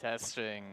Testing.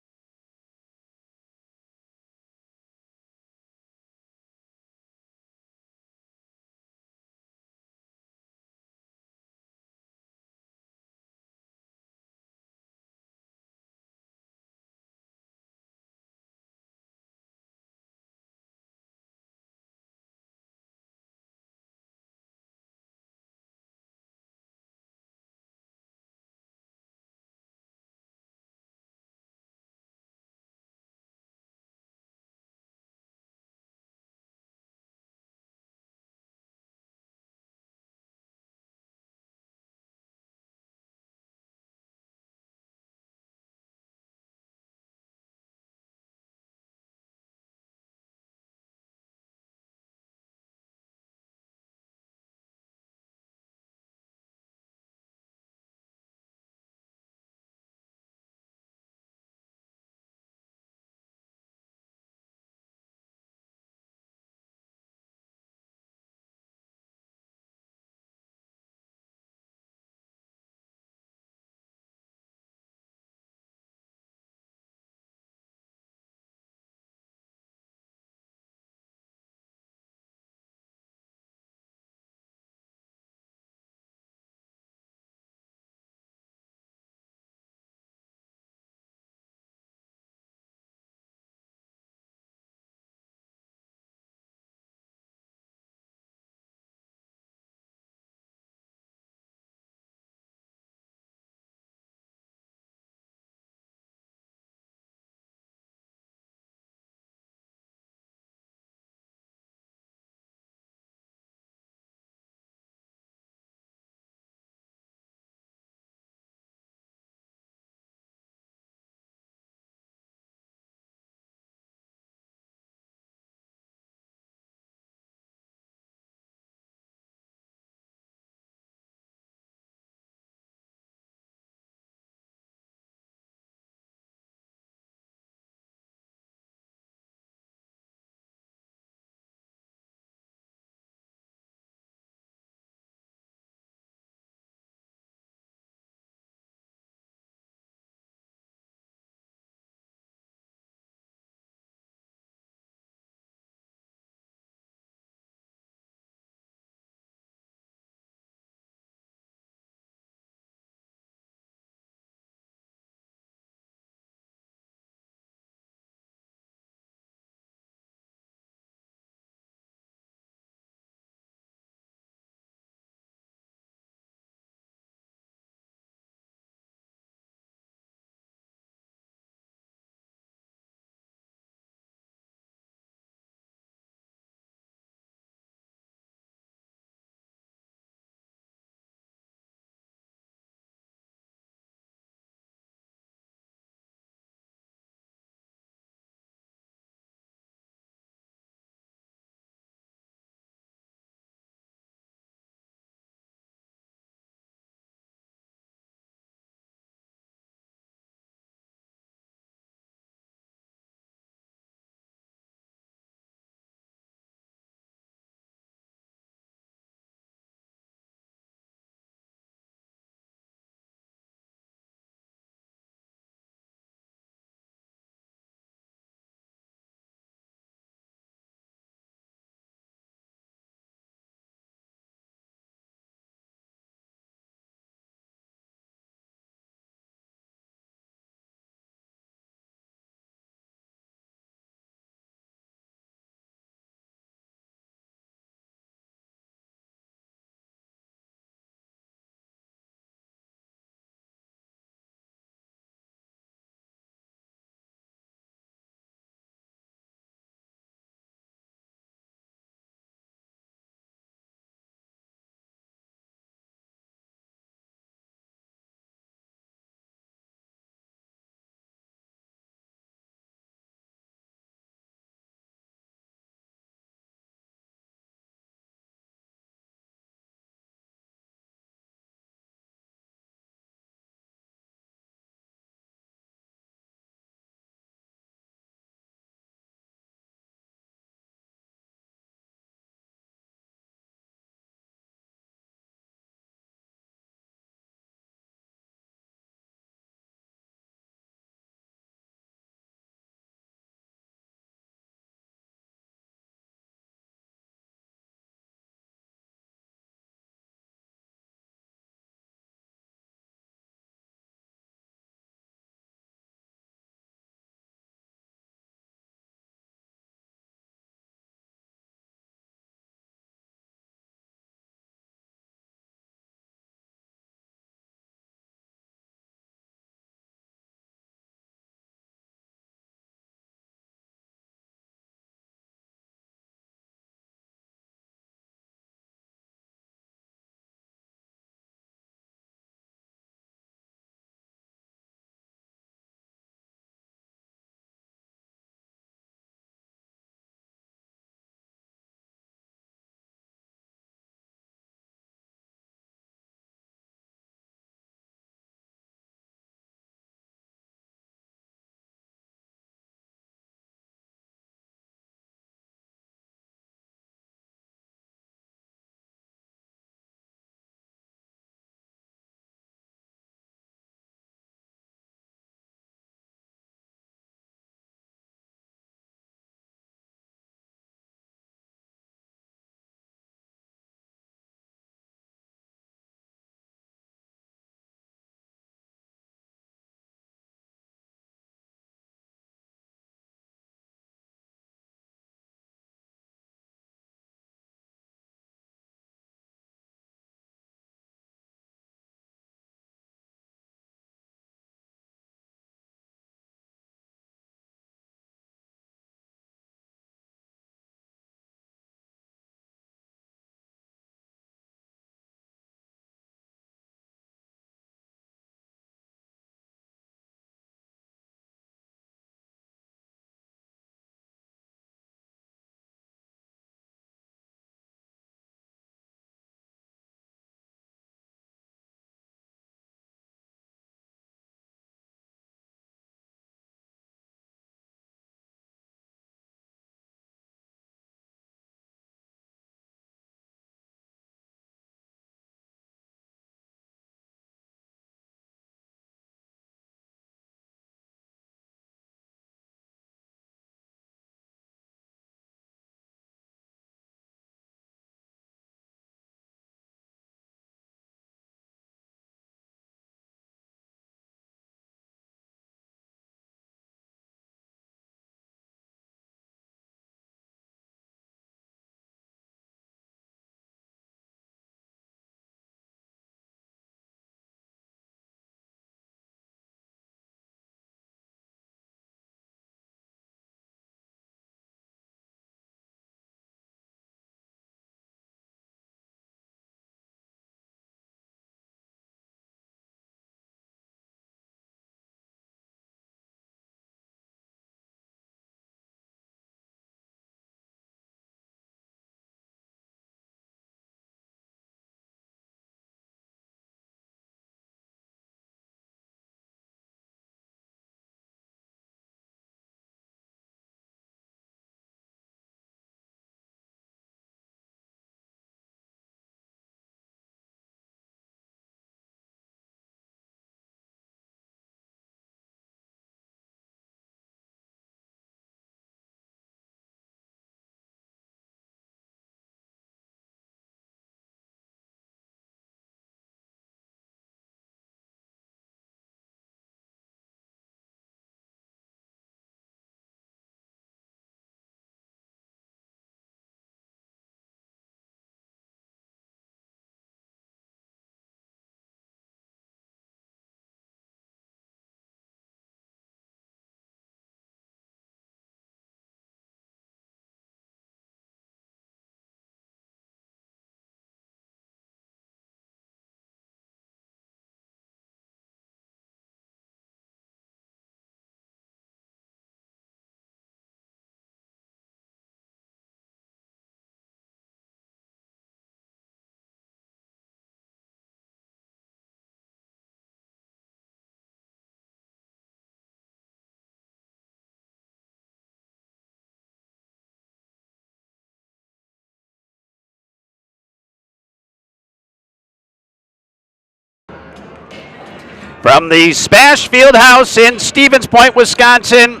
From the Spash Fieldhouse in Stevens Point, Wisconsin,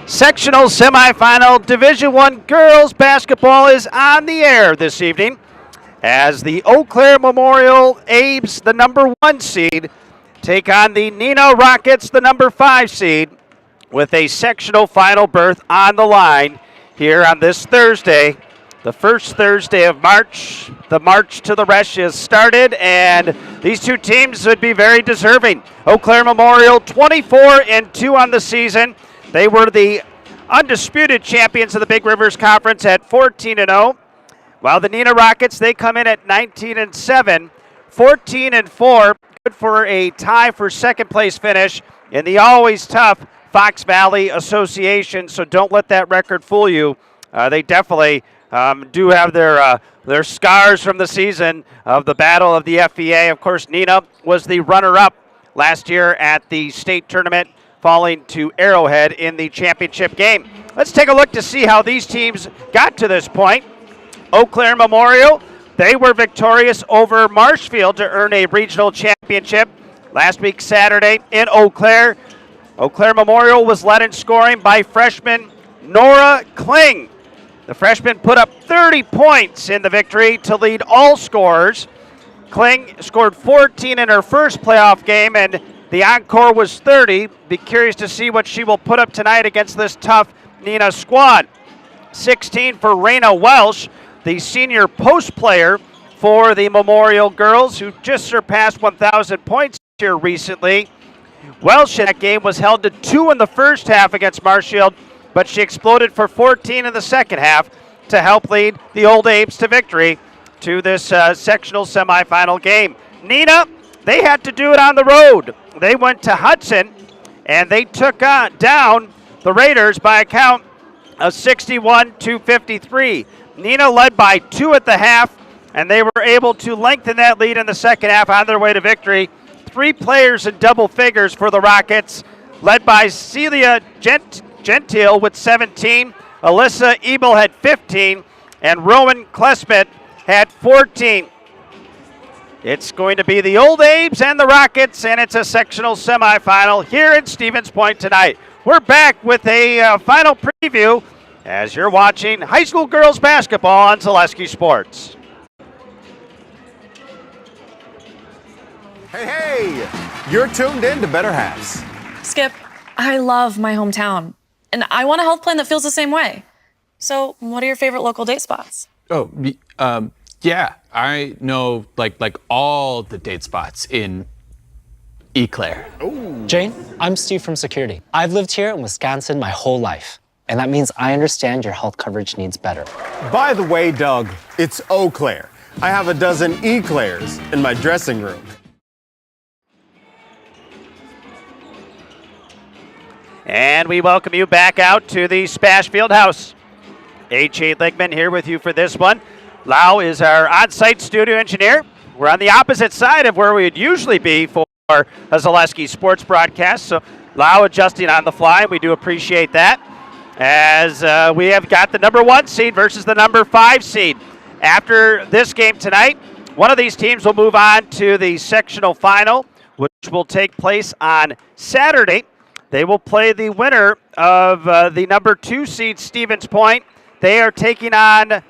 sectional semifinal Division I girls basketball is on the air this evening as the Eau Claire Memorial Abes, the number 1 seed, take on the Neenah Rockets, the number 5 seed, with a sectional final berth on the line here on this Thursday. The first Thursday of March. The march to the rest is started, and these two teams would be very deserving. Eau Claire Memorial 24-2 on the season. They were the undisputed champions of the Big Rivers Conference at 14-0. While the Neenah Rockets, they come in at 19-7, 14-4, good for a tie for second place finish in the always tough Fox Valley Association, so don't let that record fool you. They definitely do have their scars from the season of the Battle of the FVA. Of course, Neenah was the runner-up last year at the state tournament, falling to Arrowhead in the championship game. Let's take a look to see how these teams got to this point. Eau Claire Memorial, they were victorious over Marshfield to earn a regional championship last week Saturday in Eau Claire. Eau Claire Memorial was led in scoring by freshman Nora Kling. The freshman put up 30 points in the victory to lead all scorers. Kling scored 14 in her first playoff game, and the encore was 30. Be curious to see what she will put up tonight against this tough Neenah squad. 16 for Raina Welsh, the senior post player for the Memorial girls, who just surpassed 1,000 points here recently. Welsh in that game was held to 2 in the first half against Marshfield, but she exploded for 14 in the second half to help lead the Old Apes to victory to this sectional semifinal game. Neenah, they had to do it on the road. They went to Hudson, and they took down the Raiders by a count of 61-53. Neenah led by 2 at the half, and they were able to lengthen that lead in the second half on their way to victory. 3 players in double figures for the Rockets, led by Celia Gentile with 17, Alyssa Ebel had 15, and Rowan Klesmet had 14. It's going to be the Old Abes and the Rockets, and it's a sectional semifinal here in Stevens Point tonight. We're back with a final preview as you're watching high school girls basketball on Zaleski Sports. Hey, you're tuned in to Better Halves. Skip, I love my hometown, and I want a health plan that feels the same way. So, what are your favorite local date spots? Oh, yeah, I know like all the date spots in Eau Claire. Ooh. Jane, I'm Steve from Security. I've lived here in Wisconsin my whole life, and that means I understand your health coverage needs better. By the way, Doug, it's Eau Claire. I have a dozen Eclairs in my dressing room. And we welcome you back out to the Spash Fieldhouse. H.A. Ligman here with you for this one. Lau is our on-site studio engineer. We're on the opposite side of where we would usually be for a Zaleski sports broadcast, so Lau adjusting on the fly. We do appreciate that, as we have got the number 1 seed versus the number 5 seed. After this game tonight, one of these teams will move on to the sectional final, which will take place on Saturday. They will play the winner of the number 2 seed, Stevens Point. They are taking on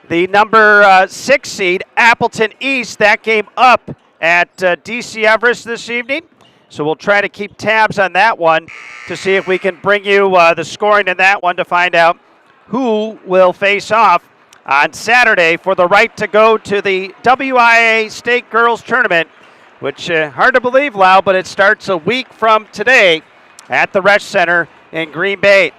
the number 6 seed, Appleton East. That game up at DC Everest this evening. So we'll try to keep tabs on that one to see if we can bring you the scoring in that one to find out who will face off on Saturday for the right to go to the WIAA State Girls Tournament, which hard to believe, Lau, but it starts a week from today at the Resch Center in Green Bay.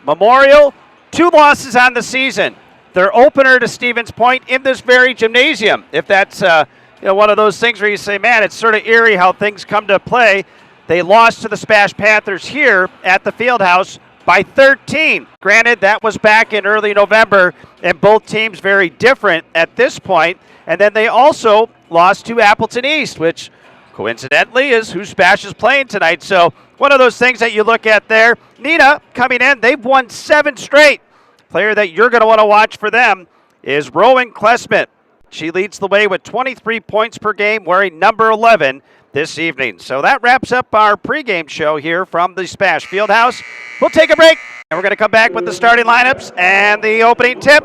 Memorial, 2 losses on the season. Their opener to Stevens Point in this very gymnasium. If that's one of those things where you say, man, it's sort of eerie how things come to play. They lost to the Spash Panthers here at the Fieldhouse by 13. Granted, that was back in early November, and both teams very different at this point. And then they also lost to Appleton East, which coincidentally is who Spash is playing tonight. So one of those things that you look at there. Neenah coming in, they've won 7 straight. Player that you're going to want to watch for them is Rowan Klesmet. She leads the way with 23 points per game, wearing number 11 this evening. So that wraps up our pregame show here from the Spash Fieldhouse. We'll take a break, and we're going to come back with the starting lineups and the opening tip.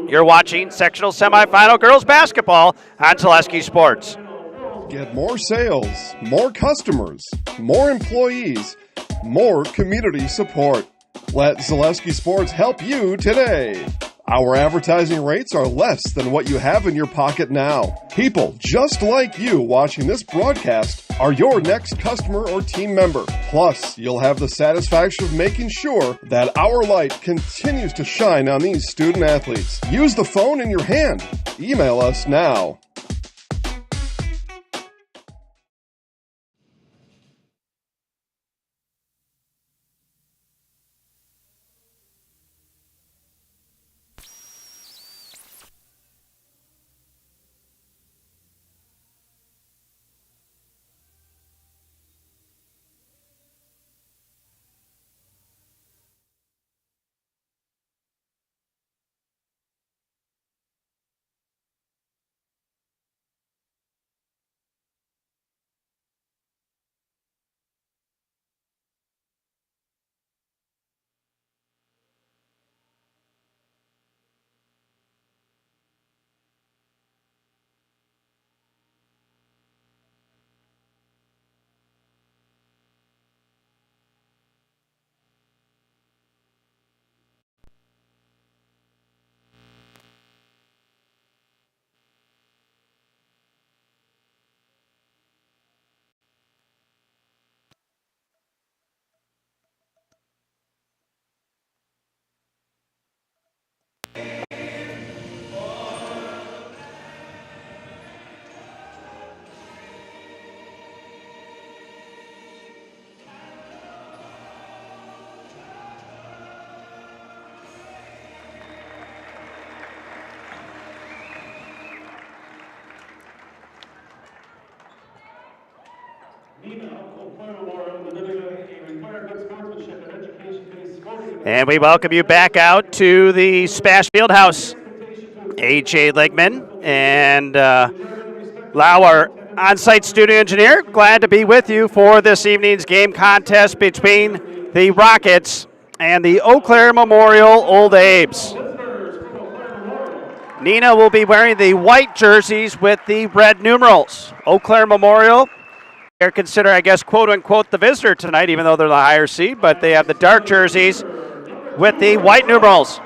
You're watching sectional semifinal girls basketball on Zaleski Sports. Get more sales, more customers, more employees, more community support. Let Zaleski Sports help you today. Our advertising rates are less than what you have in your pocket now. People just like you watching this broadcast are your next customer or team member. Plus, you'll have the satisfaction of making sure that our light continues to shine on these student athletes. Use the phone in your hand. Email us now. And we welcome you back out to the Spash Fieldhouse. A.J. Ligman and Lau, our on-site studio engineer, glad to be with you for this evening's game contest between the Rockets and the Eau Claire Memorial Old Abe's. Neenah will be wearing the white jerseys with the red numerals. Eau Claire Memorial, they're considered, I guess, quote-unquote, the visitor tonight, even though they're the higher seed, but they have the dark jerseys with the white numerals.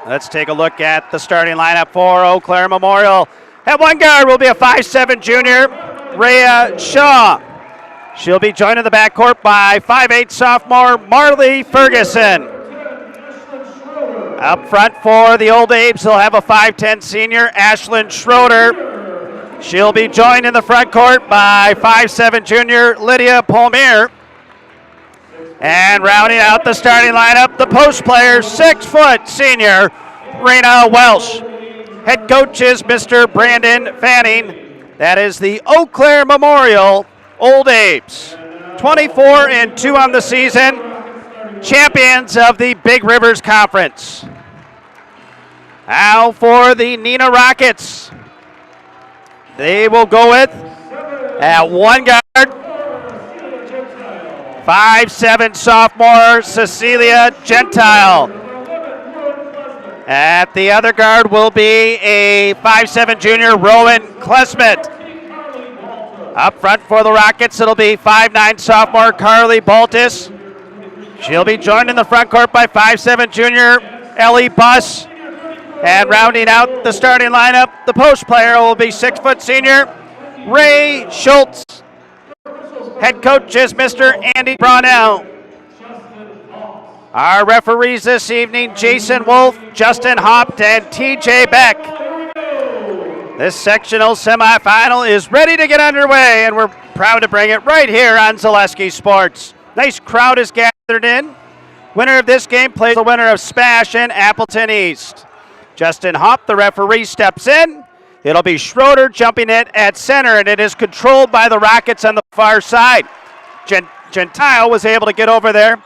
Let's take a look at the starting lineup for Eau Claire Memorial. At one guard will be a 5'7" junior, Rhea Shaw. She'll be joined in the backcourt by 5'8" sophomore Marley Ferguson. Up front for the Old Abe's, they'll have a 5'10" senior, Ashlyn Schroeder. She'll be joined in the front court by 5'7" junior, Lydia Palmier. And rounding out the starting lineup, the post player, 6' senior, Raina Welsh. Head coach is Mr. Brandon Fanning. That is the Eau Claire Memorial Old Abe's. 24-2 on the season, champions of the Big Rivers Conference. Now for the Neenah Rockets. They will go with, at one guard, 5'7" sophomore Cecilia Gentile. At the other guard will be a 5'7" junior Rowan Klesmet. Up front for the Rockets, it'll be 5'9" sophomore Carly Baltus. She'll be joined in the front court by 5'7" junior Ellie Buss. And rounding out the starting lineup, the post player will be 6' senior Ray Schultz. Head coach is Mr. Andy Brownell. Our referees this evening, Jason Wolf, Justin Hopt, and TJ Beck. This sectional semifinal is ready to get underway, and we're proud to bring it right here on Zaleski Sports. Nice crowd is gathered in. Winner of this game plays the winner of Spash and Appleton East. Justin Hopt, the referee, steps in. It'll be Schroeder jumping it at center, and it is controlled by the Rockets on the far side. Gentile was able to get over there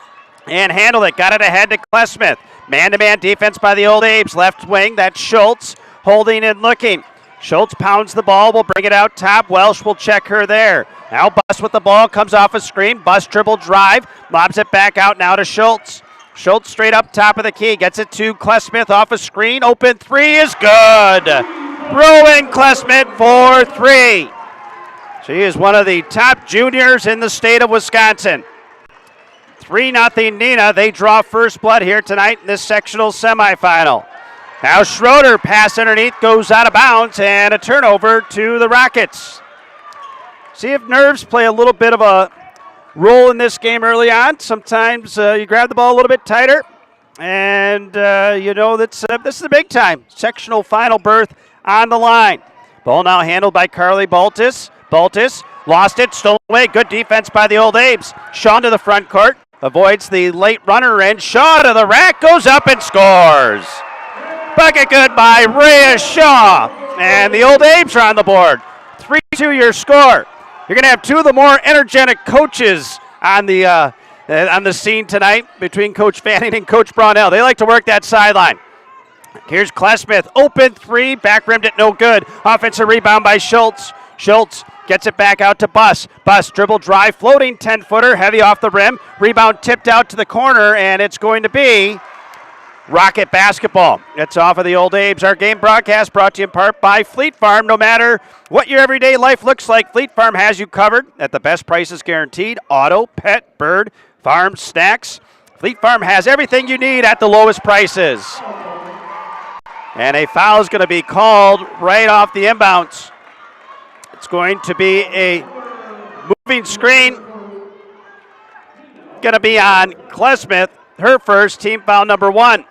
and handle it. Got it ahead to Klesmith. Man-to-man defense by the Old Abe's. Left wing, that's Schultz holding and looking. Schultz pounds the ball, will bring it out top. Welsh will check her there. Now Bus with the ball, comes off a screen. Bus dribble drive, lobs it back out now to Schultz. Schultz straight up top of the key, gets it to Klesmith off a screen. Open three is good. Rowan Klesmith for three. She is one of the top juniors in the state of Wisconsin. 3-0 Neenah. They draw first blood here tonight in this sectional semifinal. Now Schroeder, pass underneath, goes out of bounds, and a turnover to the Rockets. See if nerves play a little bit of a role in this game early on. Sometimes you grab the ball a little bit tighter, and you know that's this is a big time. Sectional final berth on the line. Ball now handled by Carly Baltus. Baltus lost it, stolen away. Good defense by the Old Abes. Shaw to the front court, avoids the late runner in. Shaw to the rack, goes up and scores. Bucket good by Rhea Shaw, and the Old Abes are on the board. 3-2 your score. You're going to have two of the more energetic coaches on the scene tonight between Coach Fanning and Coach Brownell. They like to work that sideline. Here's Klesmith, open three, back rimmed it, no good. Offensive rebound by Schultz. Schultz gets it back out to Bus. Bus dribble drive, floating 10-footer, heavy off the rim. Rebound tipped out to the corner, and it's going to be Rocket basketball. It's off of the Old Abes. Our game broadcast brought to you in part by Fleet Farm. No matter what your everyday life looks like, Fleet Farm has you covered at the best prices guaranteed. Auto, pet, bird, farm, snacks. Fleet Farm has everything you need at the lowest prices. And a foul is going to be called right off the inbounds. It's going to be a moving screen. Going to be on Klesmith, her first, team foul number 1.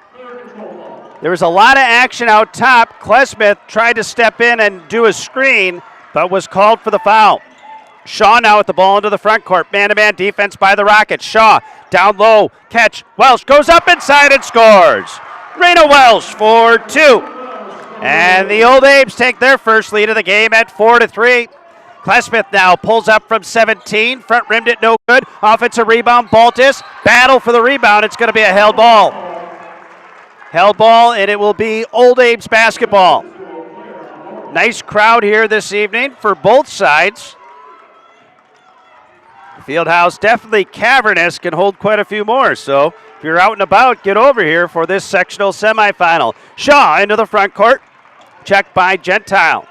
There was a lot of action out top. Klesmith tried to step in and do a screen, but was called for the foul. Shaw now with the ball into the front court. Man-to-man defense by the Rockets. Shaw down low, catch. Welsh goes up inside and scores. Raina Welsh for 2. And the Old Abes take their first lead of the game at 4-3. Klesmith now pulls up from 17. Front rimmed it, no good. Offensive rebound, Baltus. Battle for the rebound. It's going to be a held ball. Held ball, and it will be Old Abes basketball. Nice crowd here this evening for both sides. The field house definitely cavernous, can hold quite a few more. So if you're out and about, get over here for this sectional semifinal. Shaw into the front court. Checked by Gentile.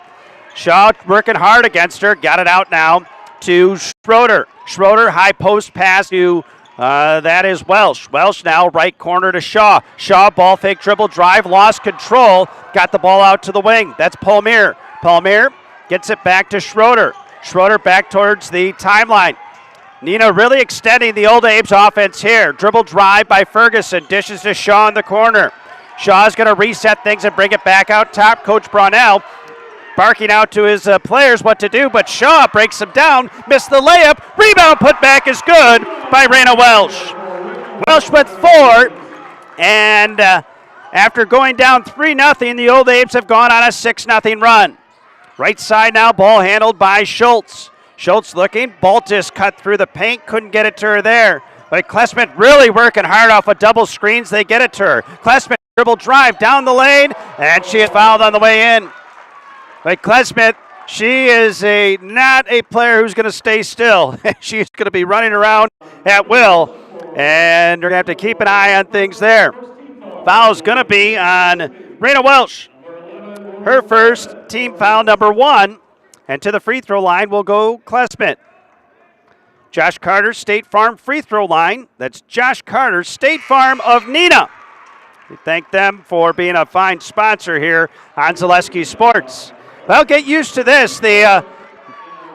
Shaw working hard against her. Got it out now to Schroeder. Schroeder, high post pass to that is Welsh. Welsh now right corner to Shaw. Shaw ball fake dribble drive, lost control. Got the ball out to the wing. That's Palmier. Palmier gets it back to Schroeder. Schroeder back towards the timeline. Neenah really extending the Old Abes offense here. Dribble drive by Ferguson. Dishes to Shaw in the corner. Shaw's going to reset things and bring it back out top. Coach Brownell barking out to his players what to do, but Shaw breaks him down, missed the layup, rebound put back is good by Raina Welsh. Welsh with 4, and after going down 3-0, the Old Abes have gone on a 6-0 run. Right side now, ball handled by Schultz. Schultz looking, Baltus cut through the paint, couldn't get it to her there. But Klesmith really working hard off of double screens, they get it to her. Klesmith dribble drive down the lane, and she is fouled on the way in. But Klesmith, she is not a player who's going to stay still. She's going to be running around at will, and they're going to have to keep an eye on things there. Foul's going to be on Raina Welsh. Her first, team foul number 1, and to the free throw line will go Klesmith. Josh Carter, State Farm free throw line. That's Josh Carter, State Farm of Neenah. We thank them for being a fine sponsor here on Zaleski Sports. Well, get used to this. The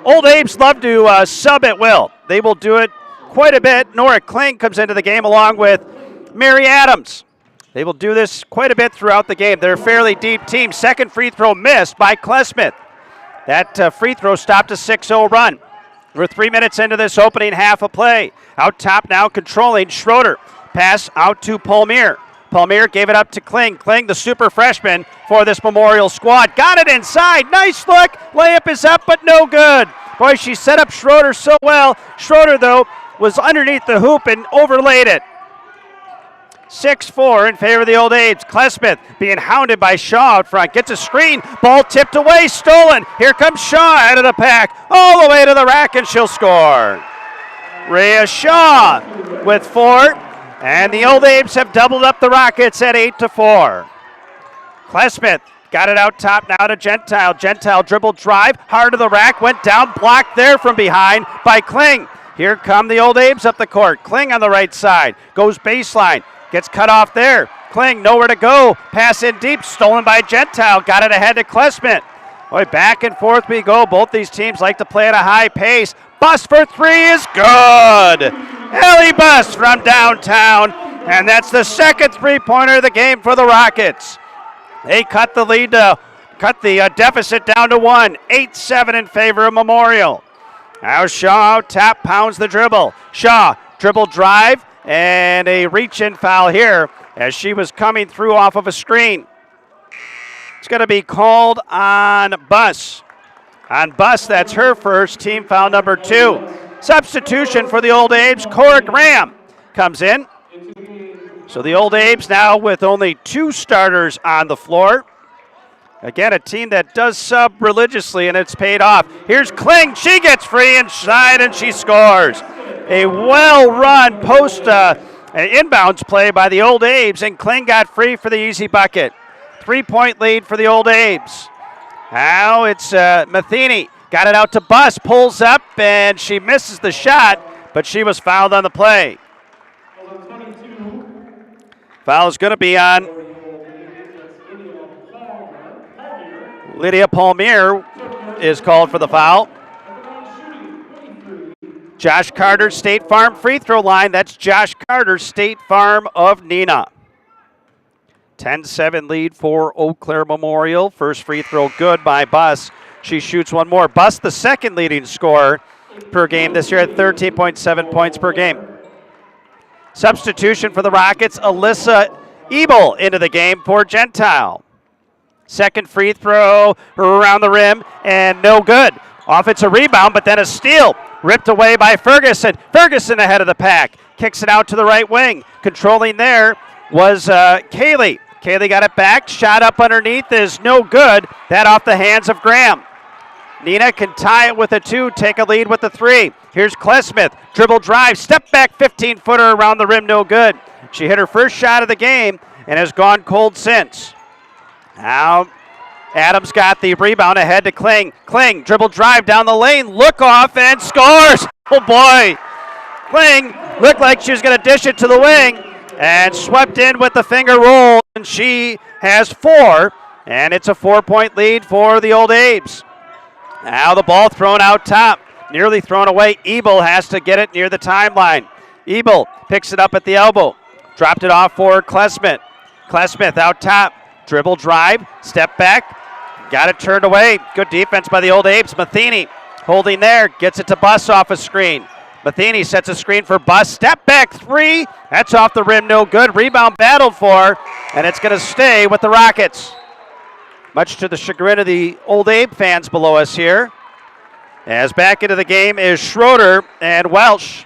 Old Abes love to sub at will. They will do it quite a bit. Nora Kling comes into the game along with Mary Adams. They will do this quite a bit throughout the game. They're a fairly deep team. Second free throw missed by Klesmith. That free throw stopped a 6-0 run. We're 3 minutes into this opening half of play. Out top now controlling Schroeder. Pass out to Palmier. Palmier gave it up to Kling. Kling, the super freshman for this Memorial squad. Got it inside. Nice look. Layup is up, but no good. Boy, she set up Schroeder so well. Schroeder, though, was underneath the hoop and overlaid it. 6-4 in favor of the Old Abe's. Klesmith being hounded by Shaw out front. Gets a screen. Ball tipped away. Stolen. Here comes Shaw out of the pack. All the way to the rack, and she'll score. Rhea Shaw with 4. And the Old Abe's have doubled up the Rockets at 8-4. Klesmith got it out top now to Gentile. Gentile dribble drive. Hard to the rack. Went down. Blocked there from behind by Kling. Here come the Old Abe's up the court. Kling on the right side. Goes baseline. Gets cut off there. Kling nowhere to go. Pass in deep. Stolen by Gentile. Got it ahead to Klesmith. Boy, back and forth we go. Both these teams like to play at a high pace. Bust for 3 is good. Ellie Bust from downtown. And that's the second three-pointer of the game for the Rockets. They cut the lead deficit down to 1. 8-7 in favor of Memorial. Now Shaw out top, pounds the dribble. Shaw, dribble drive, and a reach-in foul here as she was coming through off of a screen. It's going to be called on Buss. On Buss, that's her first, team foul number 2. Substitution for the Old Abe's, Cora Graham comes in. So the Old Abe's now with only 2 starters on the floor. Again, a team that does sub religiously, and it's paid off. Here's Kling. She gets free inside, and she scores. A well-run post inbounds play by the Old Abe's, and Kling got free for the easy bucket. 3-point lead for the Old Abe's. Now it's Matheny. Got it out to Buss. Pulls up, and she misses the shot, but she was fouled on the play. Foul is going to be on Lydia Palmier is called for the foul. Josh Carter, State Farm free throw line. That's Josh Carter, State Farm of Neenah. 10-7 lead for Eau Claire Memorial. First free throw good by Buss. She shoots one more. Buss, the second leading scorer per game this year at 13.7 points per game. Substitution for the Rockets, Alyssa Ebel into the game for Gentile. Second free throw around the rim, and no good. Offensive rebound, but then a steal. Ripped away by Ferguson. Ferguson ahead of the pack. Kicks it out to the right wing. Controlling there was Kaylee. Kaylee got it back. Shot up underneath is no good. That off the hands of Graham. Neenah can tie it with a 2, take a lead with the 3. Here's Klesmith. Dribble drive, step back 15-footer around the rim, no good. She hit her first shot of the game and has gone cold since. Now Adams got the rebound ahead to Kling. Kling, dribble drive down the lane, look off and scores. Oh boy. Kling looked like she was going to dish it to the wing and swept in with the finger roll, and she has 4, and it's a 4-point lead for the Old Abe's. Now the ball thrown out top, nearly thrown away. Ebel has to get it near the timeline. Ebel picks it up at the elbow, dropped it off for Klesmith. Klesmith out top, dribble drive, step back, got it turned away. Good defense by the Old Abe's. Matheny holding there, gets it to Buss off a screen. Matheny sets a screen for Buss. Step back 3. That's off the rim, no good. Rebound battled for, and it's going to stay with the Rockets. Much to the chagrin of the Old Abe fans below us here. As back into the game is Schroeder and Welsh.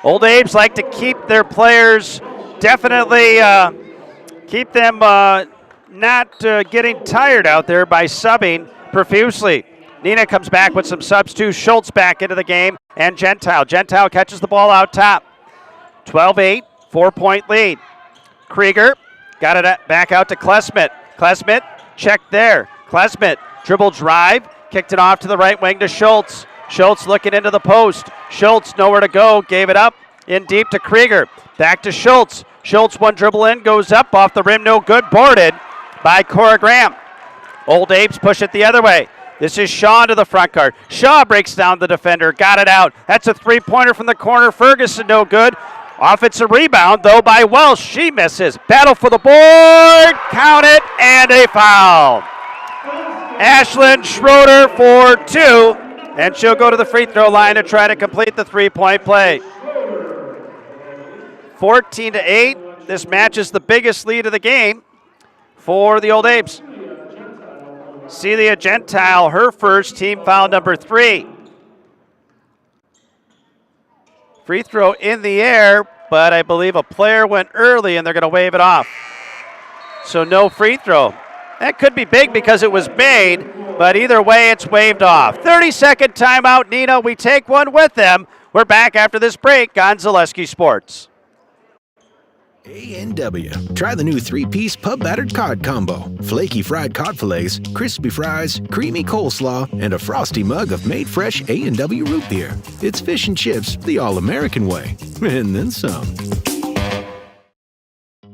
Old Abe's like to keep their players, definitely keep them not getting tired out there by subbing profusely. Neenah comes back with some subs too. Schultz back into the game, and Gentile. Gentile catches the ball out top. 12-8, 4-point lead. Krieger got it back out to Klesmith. Klesmith checked there. Klesmith dribble drive, kicked it off to the right wing to Schultz. Schultz looking into the post. Schultz nowhere to go, gave it up in deep to Krieger. Back to Schultz. Schultz one dribble in, goes up off the rim, no good. Boarded by Cora Graham. Old Abe's push it the other way. This is Shaw to the front court. Shaw breaks down the defender, got it out. That's a 3-pointer from the corner. Ferguson no good. Offensive rebound, though, by Welsh. She misses. Battle for the board. Count it, and a foul. Ashlyn Schroeder for 2, and she'll go to the free throw line to try to complete the 3-point play. 14-8. This matches the biggest lead of the game for the Old Abe's. Celia Gentile, her first, team foul number 3. Free throw in the air, but I believe a player went early and they're going to wave it off. So no free throw. That could be big because it was made, but either way, it's waved off. 30-second timeout, Neenah. We take one with them. We're back after this break on Zaleski Sports. A&W. Try the new three-piece pub battered cod combo. Flaky fried cod fillets, crispy fries, creamy coleslaw, and a frosty mug of made fresh A&W root beer. It's fish and chips the all-American way. And then some.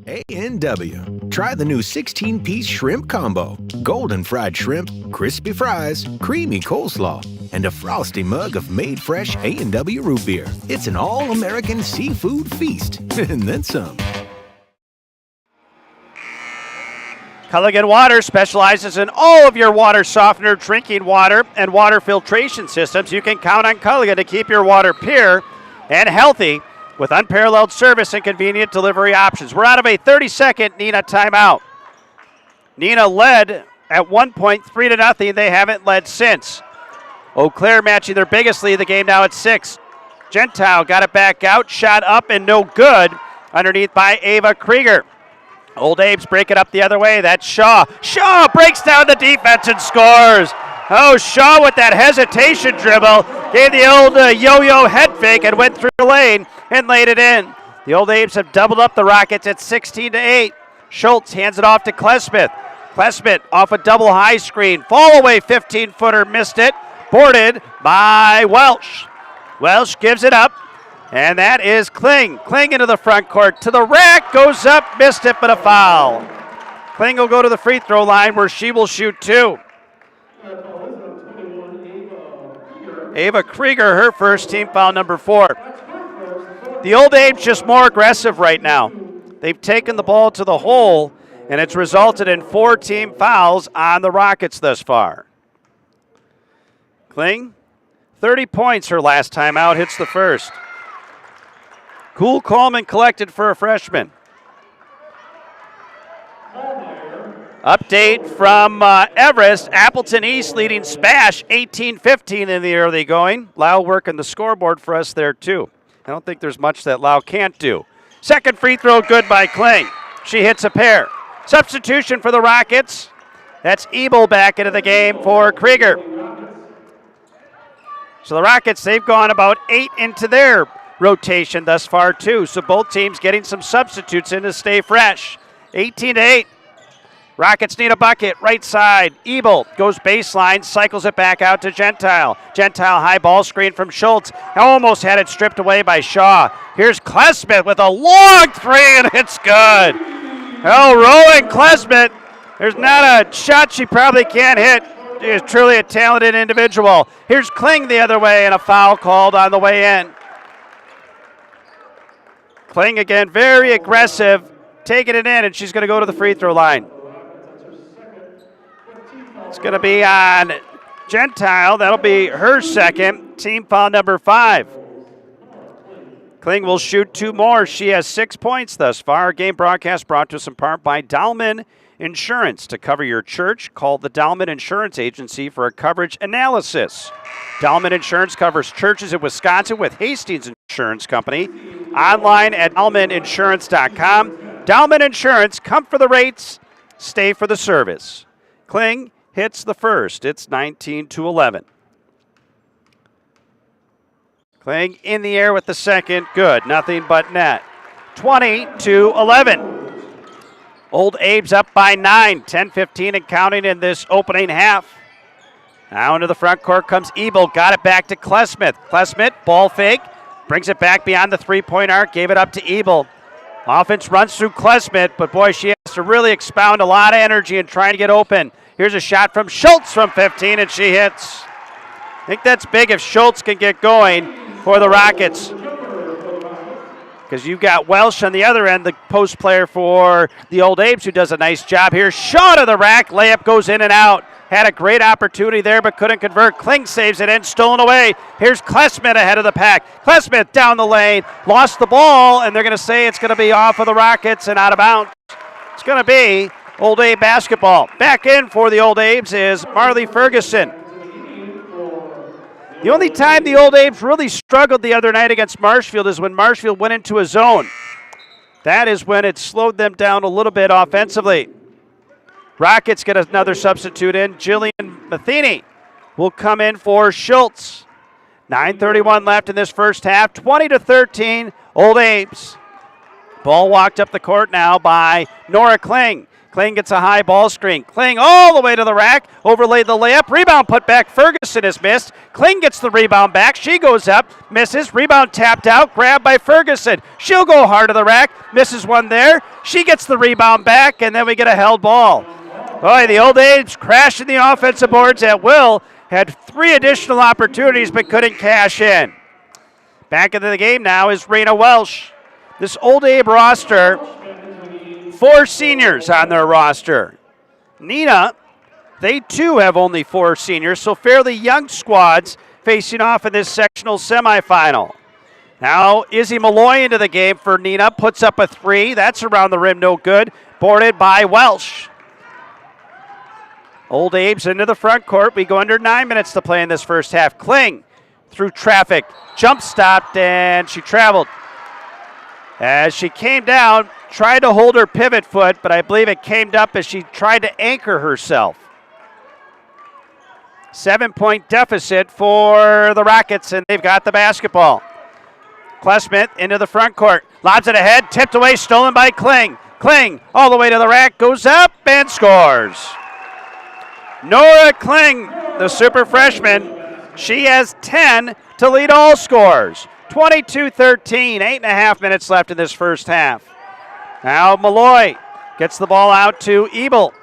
A&W. Try the new 16-piece shrimp combo. Golden fried shrimp, crispy fries, creamy coleslaw, and a frosty mug of made fresh A&W root beer. It's an all-American seafood feast. And then some. Culligan Water specializes in all of your water softener, drinking water, and water filtration systems. You can count on Culligan to keep your water pure and healthy with unparalleled service and convenient delivery options. We're out of a 30-second Neenah timeout. Neenah led at 1 point, 3-0. They haven't led since. Eau Claire matching their biggest lead of the game now at 6. Gentile got it back out, shot up and no good underneath by Ava Krieger. Old Abe's break it up the other way. That's Shaw. Shaw breaks down the defense and scores. Oh, Shaw with that hesitation dribble. Gave the old yo-yo head fake and went through the lane and laid it in. The Old Abe's have doubled up the Rockets at 16-8. Schultz hands it off to Klesmith. Klesmith off a double high screen. Fall away 15-footer, missed it. Boarded by Welsh. Welsh gives it up. And that is Kling. Kling into the front court. To the rack, goes up, missed it, but a foul. Kling will go to the free throw line where she will shoot 2. Ava Krieger, her first team foul, number 4. The Old Abe's just more aggressive right now. They've taken the ball to the hole, and it's resulted in 4 team fouls on the Rockets thus far. Kling, 30 points her last time out, hits the first. Cool, calm, and collected for a freshman. Update from Everest. Appleton East leading Spash 18-15 in the early going. Lau working the scoreboard for us there too. I don't think there's much that Lau can't do. Second free throw good by Kling. She hits a pair. Substitution for the Rockets. That's Ebel back into the game for Krieger. So the Rockets, they've gone about 8 into their rotation thus far too. So both teams getting some substitutes in to stay fresh. 18-8. Rockets need a bucket. Right side. Ebel goes baseline, cycles it back out to Gentile. Gentile high ball screen from Schultz. Almost had it stripped away by Shaw. Here's Klesmith with a long 3, and it's good. Oh, Rowan Klesmith. There's not a shot she probably can't hit. She is truly a talented individual. Here's Kling the other way, and a foul called on the way in. Kling again, very aggressive, taking it in, and she's going to go to the free throw line. It's going to be on Gentile. That'll be her second. Team foul number 5. Kling will shoot 2 more. She has 6 points thus far. Game broadcast brought to us in part by Dahlman Insurance. To cover your church, call the Dahlman Insurance Agency for a coverage analysis. Dahlman Insurance covers churches in Wisconsin with Hastings Insurance Company. Online at dahlmaninsurance.com. Dahlman Insurance, come for the rates, stay for the service. Kling hits the first. It's 19-11. Kling in the air with the second. Good. Nothing but net. 20-11. Old Abe's up by 9. 10-15 and counting in this opening half. Now into the front court comes Ebel. Got it back to Klesmith. Klesmith, ball fake. Brings it back beyond the three-point arc. Gave it up to Ebel. Offense runs through Klesmith, but boy, she has to really expound a lot of energy in trying to get open. Here's a shot from Schultz from 15, and she hits. I think that's big if Schultz can get going for the Rockets. Because you've got Welsh on the other end, the post player for the Old Abe's, who does a nice job here. Shaw to the rack. Layup goes in and out. Had a great opportunity there, but couldn't convert. Kling saves it in, stolen away. Here's Klesmith ahead of the pack. Klesmith down the lane, lost the ball, and they're going to say it's going to be off of the Rockets and out of bounds. It's going to be Old Abe basketball. Back in for the Old Abe's is Marley Ferguson. The only time the Old Abe's really struggled the other night against Marshfield is when Marshfield went into a zone. That is when it slowed them down a little bit offensively. Rockets get another substitute in. Jillian Matheny will come in for Schultz. 9:31 left in this first half. 20-13, Old Abe's. Ball walked up the court now by Nora Kling. Kling gets a high ball screen. Kling all the way to the rack. Overlaid the layup. Rebound put back. Ferguson is missed. Kling gets the rebound back. She goes up. Misses. Rebound tapped out. Grabbed by Ferguson. She'll go hard to the rack. Misses one there. She gets the rebound back, and then we get a held ball. Boy, the Old Abe's crashing the offensive boards at will. Had 3 additional opportunities but couldn't cash in. Back into the game now is Raina Welsh. This Old Abe roster, 4 seniors on their roster. Neenah, they too have only 4 seniors, so fairly young squads facing off in this sectional semifinal. Now Izzy Malloy into the game for Neenah, puts up a 3. That's around the rim, no good. Boarded by Welsh. Old Abe's into the front court. We go under 9 minutes to play in this first half. Kling through traffic, jump stopped, and she traveled. As she came down, tried to hold her pivot foot, but I believe it came up as she tried to anchor herself. 7-point deficit for the Rockets, and they've got the basketball. Klesmith into the front court. Lobs it ahead, tipped away, stolen by Kling. Kling all the way to the rack, goes up and scores. Nora Kling, the super freshman, she has 10 to lead all scores. 22-13, 8.5 minutes left in this first half. Now Malloy gets the ball out to Ebel.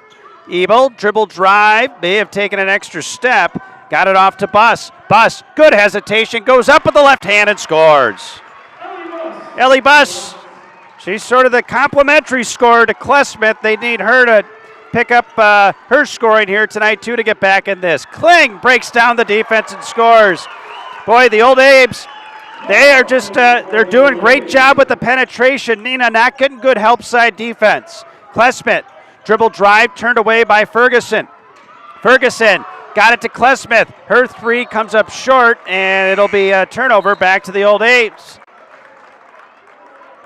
Ebel, dribble drive, may have taken an extra step. Got it off to Buss. Buss, good hesitation, goes up with the left hand and scores. Ellie Buss, she's sort of the complimentary scorer to Klesmith. They need her to pick up her scoring here tonight, too, to get back in this. Kling breaks down the defense and scores. Boy, the Old Abe's, they are just, they're doing a great job with the penetration. Neenah not getting good help side defense. Klesmith, dribble drive, turned away by Ferguson. Ferguson got it to Klesmith. Her 3 comes up short, and it'll be a turnover back to the Old Abe's.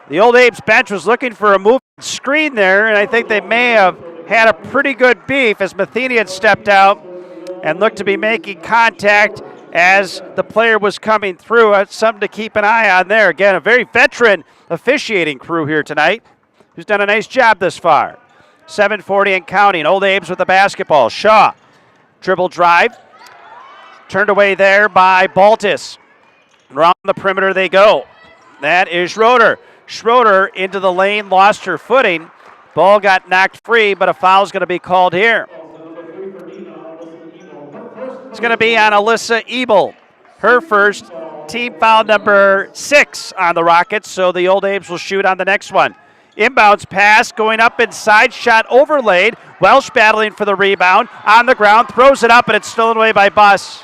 The Old Abe's bench was looking for a moving screen there, and I think they may have had a pretty good beef as Matheny had stepped out and looked to be making contact as the player was coming through. That's something to keep an eye on there. Again, a very veteran officiating crew here tonight who's done a nice job this far. 7:40 and counting. Old Abe's with the basketball. Shaw, dribble drive. Turned away there by Baltus. Around the perimeter they go. That is Schroeder. Schroeder into the lane, lost her footing. Ball got knocked free, but a foul's going to be called here. It's going to be on Alyssa Ebel. Her first, team foul number 6 on the Rockets, so the Old Abe's will shoot on the next one. Inbounds pass, going up inside, shot overlaid. Welsh battling for the rebound, on the ground, throws it up, and it's stolen away by Buss.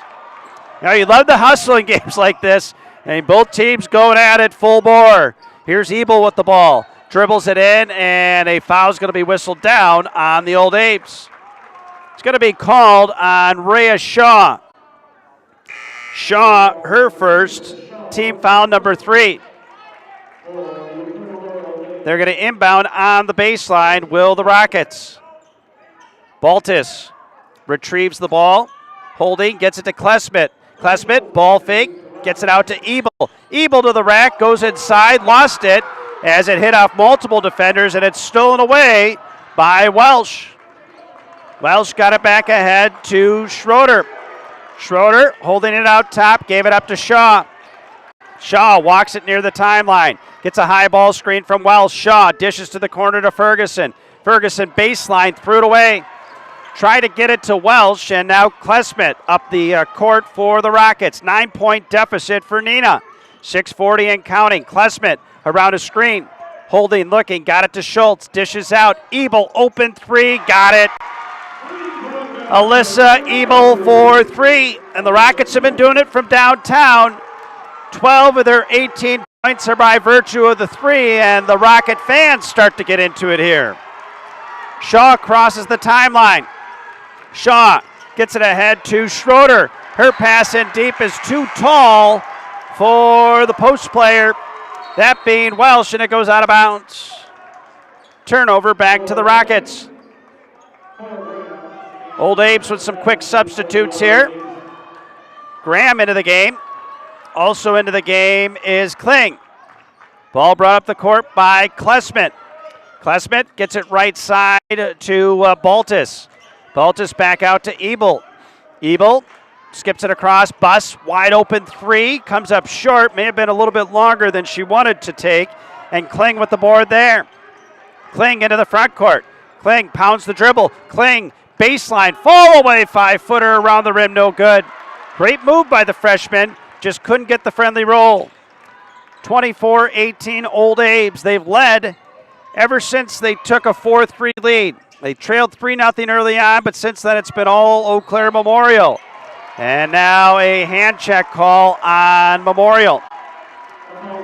Now, you love the hustle in games like this, and both teams going at it full bore. Here's Ebel with the ball. Dribbles it in, and a foul's going to be whistled down on the Old Abe's. It's going to be called on Rhea Shaw. Shaw, her first, team foul number 3. They're going to inbound on the baseline, will the Rockets. Baltus retrieves the ball, holding, gets it to Klesmith. Klesmith, ball fake, gets it out to Ebel. Ebel to the rack, goes inside, lost it as it hit off multiple defenders, and it's stolen away by Welsh. Welsh got it back ahead to Schroeder. Schroeder holding it out top, gave it up to Shaw. Shaw walks it near the timeline, gets a high ball screen from Welsh. Shaw dishes to the corner to Ferguson. Ferguson baseline, threw it away. Try to get it to Welsh, and now Klesmith up the court for the Rockets. 9-point deficit for Neenah. 6:40 and counting. Klesmith around a screen. Holding, looking, got it to Schultz. Dishes out. Ebel, open 3, got it. Alyssa Ebel for 3. And the Rockets have been doing it from downtown. 12 of their 18 points are by virtue of the 3, and the Rocket fans start to get into it here. Shaw crosses the timeline. Shaw gets it ahead to Schroeder. Her pass in deep is too tall for the post player, that being Welsh, and it goes out of bounds. Turnover back to the Rockets. Old Abe's with some quick substitutes here. Graham into the game. Also into the game is Kling. Ball brought up the court by Klesmet. Klesmet gets it right side to Baltus. Baltus back out to Ebel. Ebel skips it across. Bus, wide open three. Comes up short. May have been a little bit longer than she wanted to take. And Kling with the board there. Kling into the front court. Kling pounds the dribble. Kling, baseline, fall away 5-footer around the rim, no good. Great move by the freshman. Just couldn't get the friendly roll. 24-18 Old Abe's. They've led ever since they took a 4-3 lead. They trailed 3-0 early on, but since then it's been all Eau Claire Memorial. And now a hand check call on Memorial.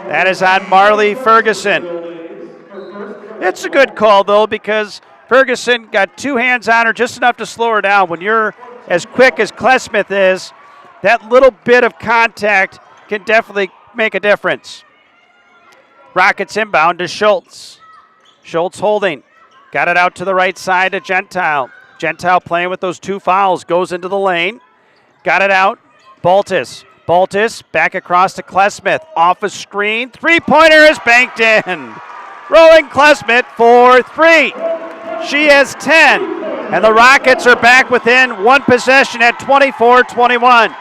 That is on Marley Ferguson. It's a good call, though, because Ferguson got two hands on her, just enough to slow her down. When you're as quick as Klesmith is, that little bit of contact can definitely make a difference. Rockets inbound to Schultz. Schultz holding. Got it out to the right side to Gentile. Gentile playing with those two fouls. Goes into the lane. Got it out. Baltus. Baltus back across to Klesmith. Off a screen. Three-pointer is banked in. Rolling Klesmith for three. She has 10. And the Rockets are back within one possession at 24-21.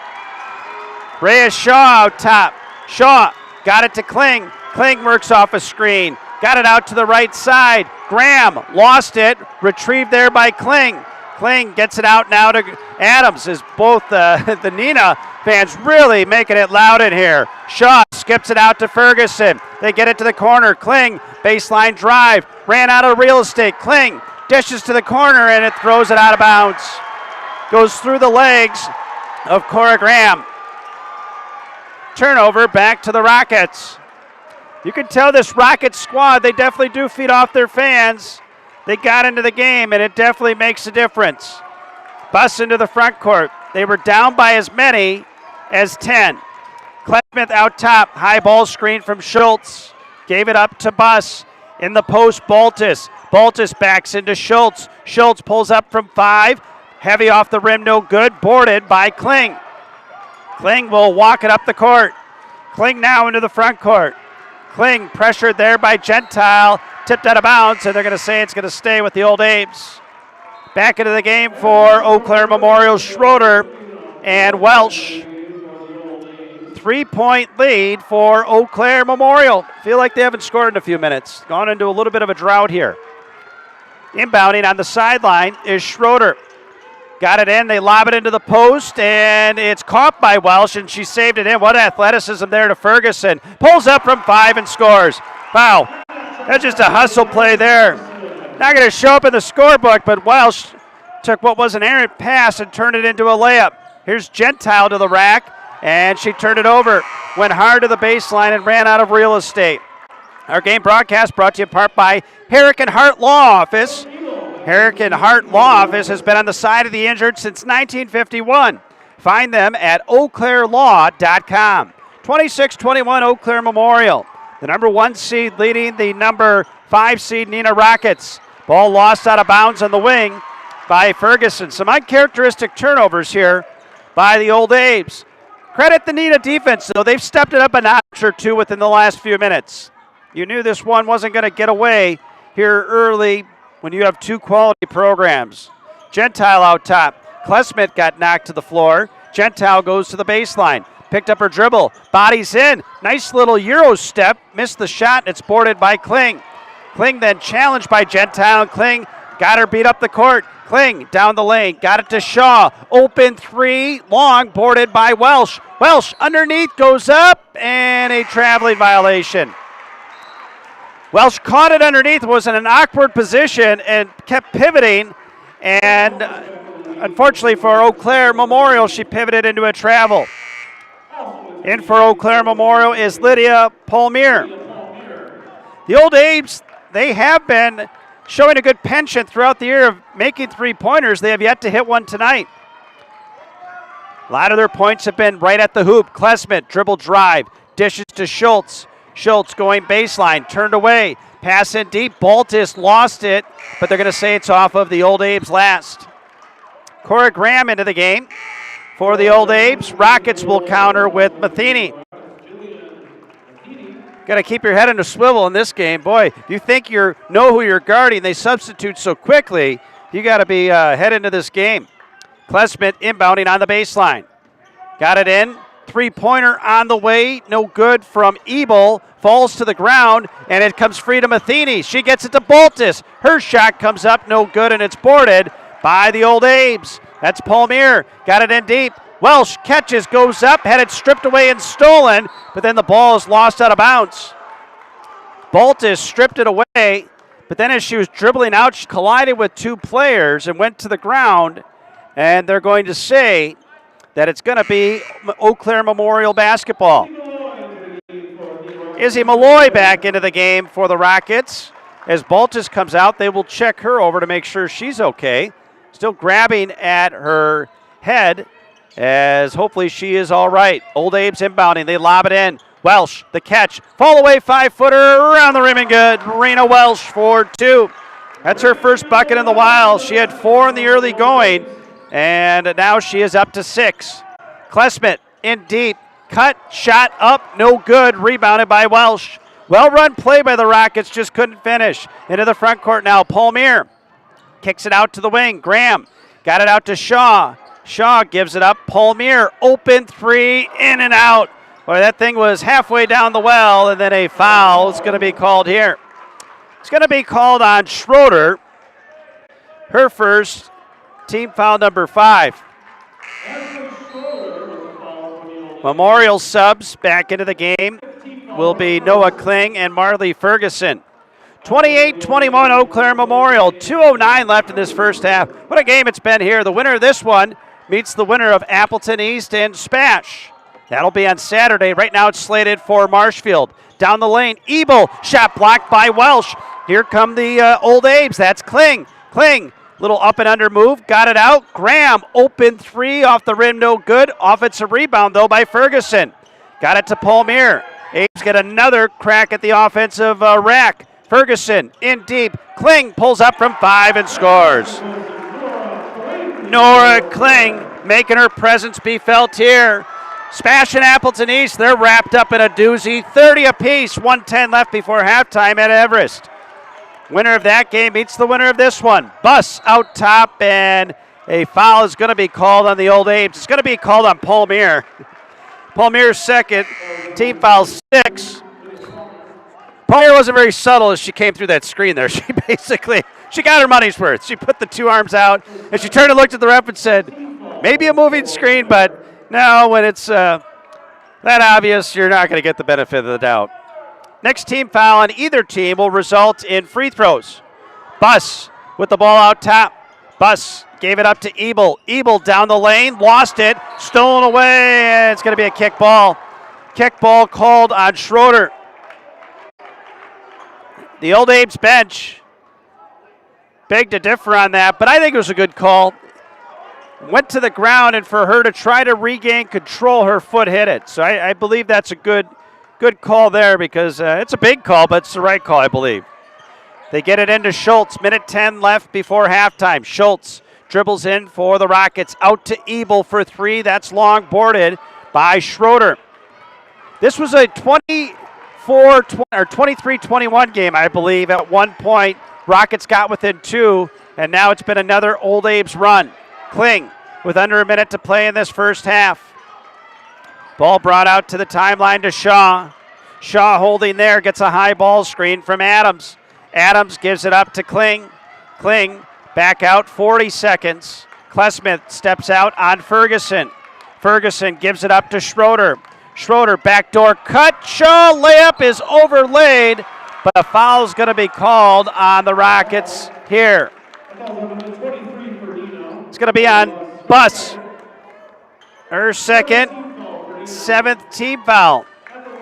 Rhea Shaw out top. Shaw got it to Kling. Kling works off a screen. Got it out to the right side. Graham lost it. Retrieved there by Kling. Kling gets it out now to Adams, as both the Neenah fans really making it loud in here. Shaw skips it out to Ferguson. They get it to the corner. Kling, baseline drive. Ran out of real estate. Kling dishes to the corner and it throws it out of bounds. Goes through the legs of Cora Graham. Turnover back to the Rockets. You can tell this Rockets squad, they definitely do feed off their fans. They got into the game, and it definitely makes a difference. Bus into the front court. They were down by as many as 10. Klesmith out top. High ball screen from Schultz. Gave it up to Bus. In the post, Baltus. Baltus backs into Schultz. Schultz pulls up from 5. Heavy off the rim, no good. Boarded by Kling. Kling will walk it up the court. Kling now into the front court. Kling pressured there by Gentile, tipped out of bounds, and they're going to say it's going to stay with the Old Abe's. Back into the game for Eau Claire Memorial, Schroeder and Welsh. 3-point lead for Eau Claire Memorial. Feel like they haven't scored in a few minutes. Gone into a little bit of a drought here. Inbounding on the sideline is Schroeder. Got it in, they lob it into the post, and it's caught by Welsh, and she saved it in. What athleticism there to Ferguson. Pulls up from 5 and scores. Wow, that's just a hustle play there. Not going to show up in the scorebook, but Welsh took what was an errant pass and turned it into a layup. Here's Gentile to the rack, and she turned it over. Went hard to the baseline and ran out of real estate. Our game broadcast brought to you in part by Herrick and Hart Law Office. Herrick and Hart Law Office has been on the side of the injured since 1951. Find them at eauclairlaw.com. 26-21 Eau Claire Memorial. The number 1 seed leading the number 5 seed Neenah Rockets. Ball lost out of bounds on the wing by Ferguson. Some uncharacteristic turnovers here by the Old Abe's. Credit the Neenah defense, though. They've stepped it up a notch or two within the last few minutes. You knew this one wasn't going to get away here early when you have two quality programs. Gentile out top. Klesmith got knocked to the floor. Gentile goes to the baseline. Picked up her dribble. Bodies in. Nice little Euro step. Missed the shot. It's boarded by Kling. Kling then challenged by Gentile. Kling got her beat up the court. Kling down the lane. Got it to Shaw. Open three. Long. Boarded by Welsh. Welsh underneath goes up. And a traveling violation. Welsh caught it underneath, was in an awkward position, and kept pivoting. And unfortunately for Eau Claire Memorial, she pivoted into a travel. In for Eau Claire Memorial is Lydia Palmier. The Old Abe's, they have been showing a good penchant throughout the year of making three-pointers. They have yet to hit one tonight. A lot of their points have been right at the hoop. Klesmit, dribble drive, dishes to Schultz. Schultz going baseline, turned away. Pass in deep. Baltus lost it, but they're going to say it's off of the Old Abe's last. Cora Graham into the game for the Old Abe's. Rockets will counter with Matheny. Got to keep your head in a swivel in this game. Boy, you think you know who you're guarding. They substitute so quickly. You got to be head into this game. Klesmit inbounding on the baseline. Got it in. Three-pointer on the way. No good from Ebel. Falls to the ground, and it comes free to Matheny. She gets it to Baltus. Her shot comes up. No good, and it's boarded by the Old Abe's. That's Palmier. Got it in deep. Welsh catches, goes up, had it stripped away and stolen, but then the ball is lost out of bounds. Baltus stripped it away, but then as she was dribbling out, she collided with two players and went to the ground, and they're going to say that it's going to be Eau Claire Memorial basketball. Izzy Malloy back into the game for the Rockets. As Baltus comes out, they will check her over to make sure she's okay. Still grabbing at her head, as hopefully she is all right. Old Abe's inbounding. They lob it in. Welsh, the catch. Fall away, 5-footer around the rim and good. Marina Welsh for two. That's her first bucket in the while. She had 4 in the early going, and now she is up to 6. Klesmit in deep. Cut, shot up, no good. Rebounded by Welsh. Well-run play by the Rockets, just couldn't finish. Into the front court now. Palmier kicks it out to the wing. Graham got it out to Shaw. Shaw gives it up. Palmier, open three, in and out. Boy, that thing was halfway down the well, and then a foul is going to be called here. It's going to be called on Schroeder. Her first, team foul number 5. Memorial subs back into the game will be Noah Kling and Marley Ferguson. 28-21 Eau Claire Memorial. 2:09 left in this first half. What a game it's been here. The winner of this one meets the winner of Appleton East and Spash. That'll be on Saturday. Right now it's slated for Marshfield. Down the lane, Ebel, shot blocked by Welsh. Here come the Old Abe's. That's Kling. Kling, little up and under move, got it out. Graham, open three off the rim, no good. Offensive rebound, though, by Ferguson. Got it to Palmier. Abe's get another crack at the offensive rack. Ferguson in deep. Kling pulls up from 5 and scores. Nora Kling making her presence be felt here. Spash and Appleton East, they're wrapped up in a doozy. 30 apiece, 1:10 left before halftime at Everest. Winner of that game meets the winner of this one. Bus out top, and a foul is going to be called on the Old Abe's. It's going to be called on Palmier. Palmier's second, team foul 6. Palmier wasn't very subtle as she came through that screen there. She got her money's worth. She put the two arms out, and she turned and looked at the ref and said, maybe a moving screen, but no, when it's that obvious, you're not going to get the benefit of the doubt. Next team foul on either team will result in free throws. Bus with the ball out top. Bus gave it up to Ebel. Ebel down the lane, lost it, stolen away, and it's going to be a kick ball. Kick ball called on Schroeder. The Old Abe's bench begged to differ on that, but I think it was a good call. Went to the ground, and for her to try to regain control, her foot hit it. So I believe that's a good call there, because it's a big call, but it's the right call, I believe. They get it into Schultz. Minute 10 left before halftime. Schultz dribbles in for the Rockets. Out to Ebel for 3. That's long, boarded by Schroeder. This was a 23-21 game, I believe. At one point, Rockets got within 2, and now it's been another Old Abe's run. Kling with under a minute to play in this first half. Ball brought out to the timeline to Shaw. Shaw holding there, gets a high ball screen from Adams. Adams gives it up to Kling. Kling back out 40 seconds. Klesmit steps out on Ferguson. Ferguson gives it up to Schroeder. Schroeder backdoor cut. Shaw layup is overlaid, but a foul is going to be called on the Rockets here. It's going to be on Bus. Her second, 7th team foul.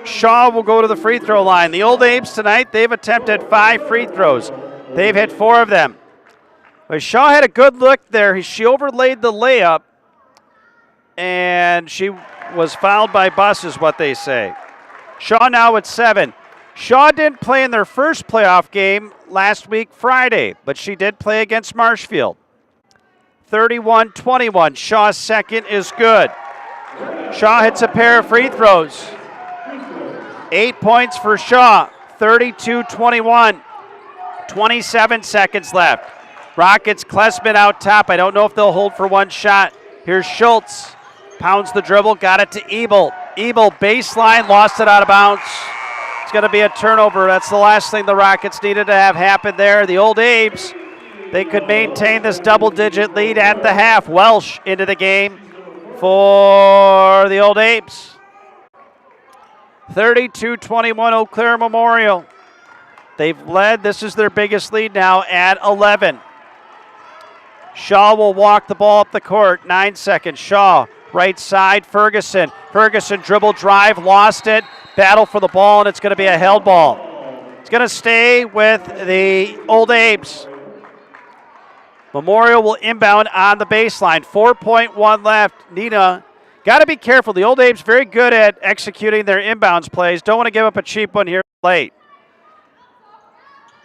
Shaw will go to the free throw line. The Old Abe's tonight, they've attempted 5 free throws. They've hit 4 of them. But Shaw had a good look there. She overlaid the layup. and she was fouled by Bus is what they say. Shaw now at 7. Shaw didn't play in their first playoff game last week Friday, but she did play against Marshfield. 31-21. Shaw's second is good. Shaw hits a pair of free throws. 8 points for Shaw. 32-21. 27 seconds left. Rockets Klesman out top. I don't know if they'll hold for one shot. Here's Schultz. Pounds the dribble. Got it to Ebel. Ebel baseline. Lost it out of bounds. It's going to be a turnover. That's the last thing the Rockets needed to have happen there. The Old Abes, they could maintain this double-digit lead at the half. Welsh into the game for the Old Abes. 32-21 Eau Claire Memorial. They've led. This is their biggest lead now at 11. Shaw will walk the ball up the court. 9 seconds. Shaw, right side, Ferguson. Ferguson dribble drive, lost it. Battle for the ball, and it's going to be a held ball. It's going to stay with the Old Abes. Memorial will inbound on the baseline. 4.1 left. Neenah, got to be careful. The Old Abes very good at executing their inbounds plays. Don't want to give up a cheap one here late.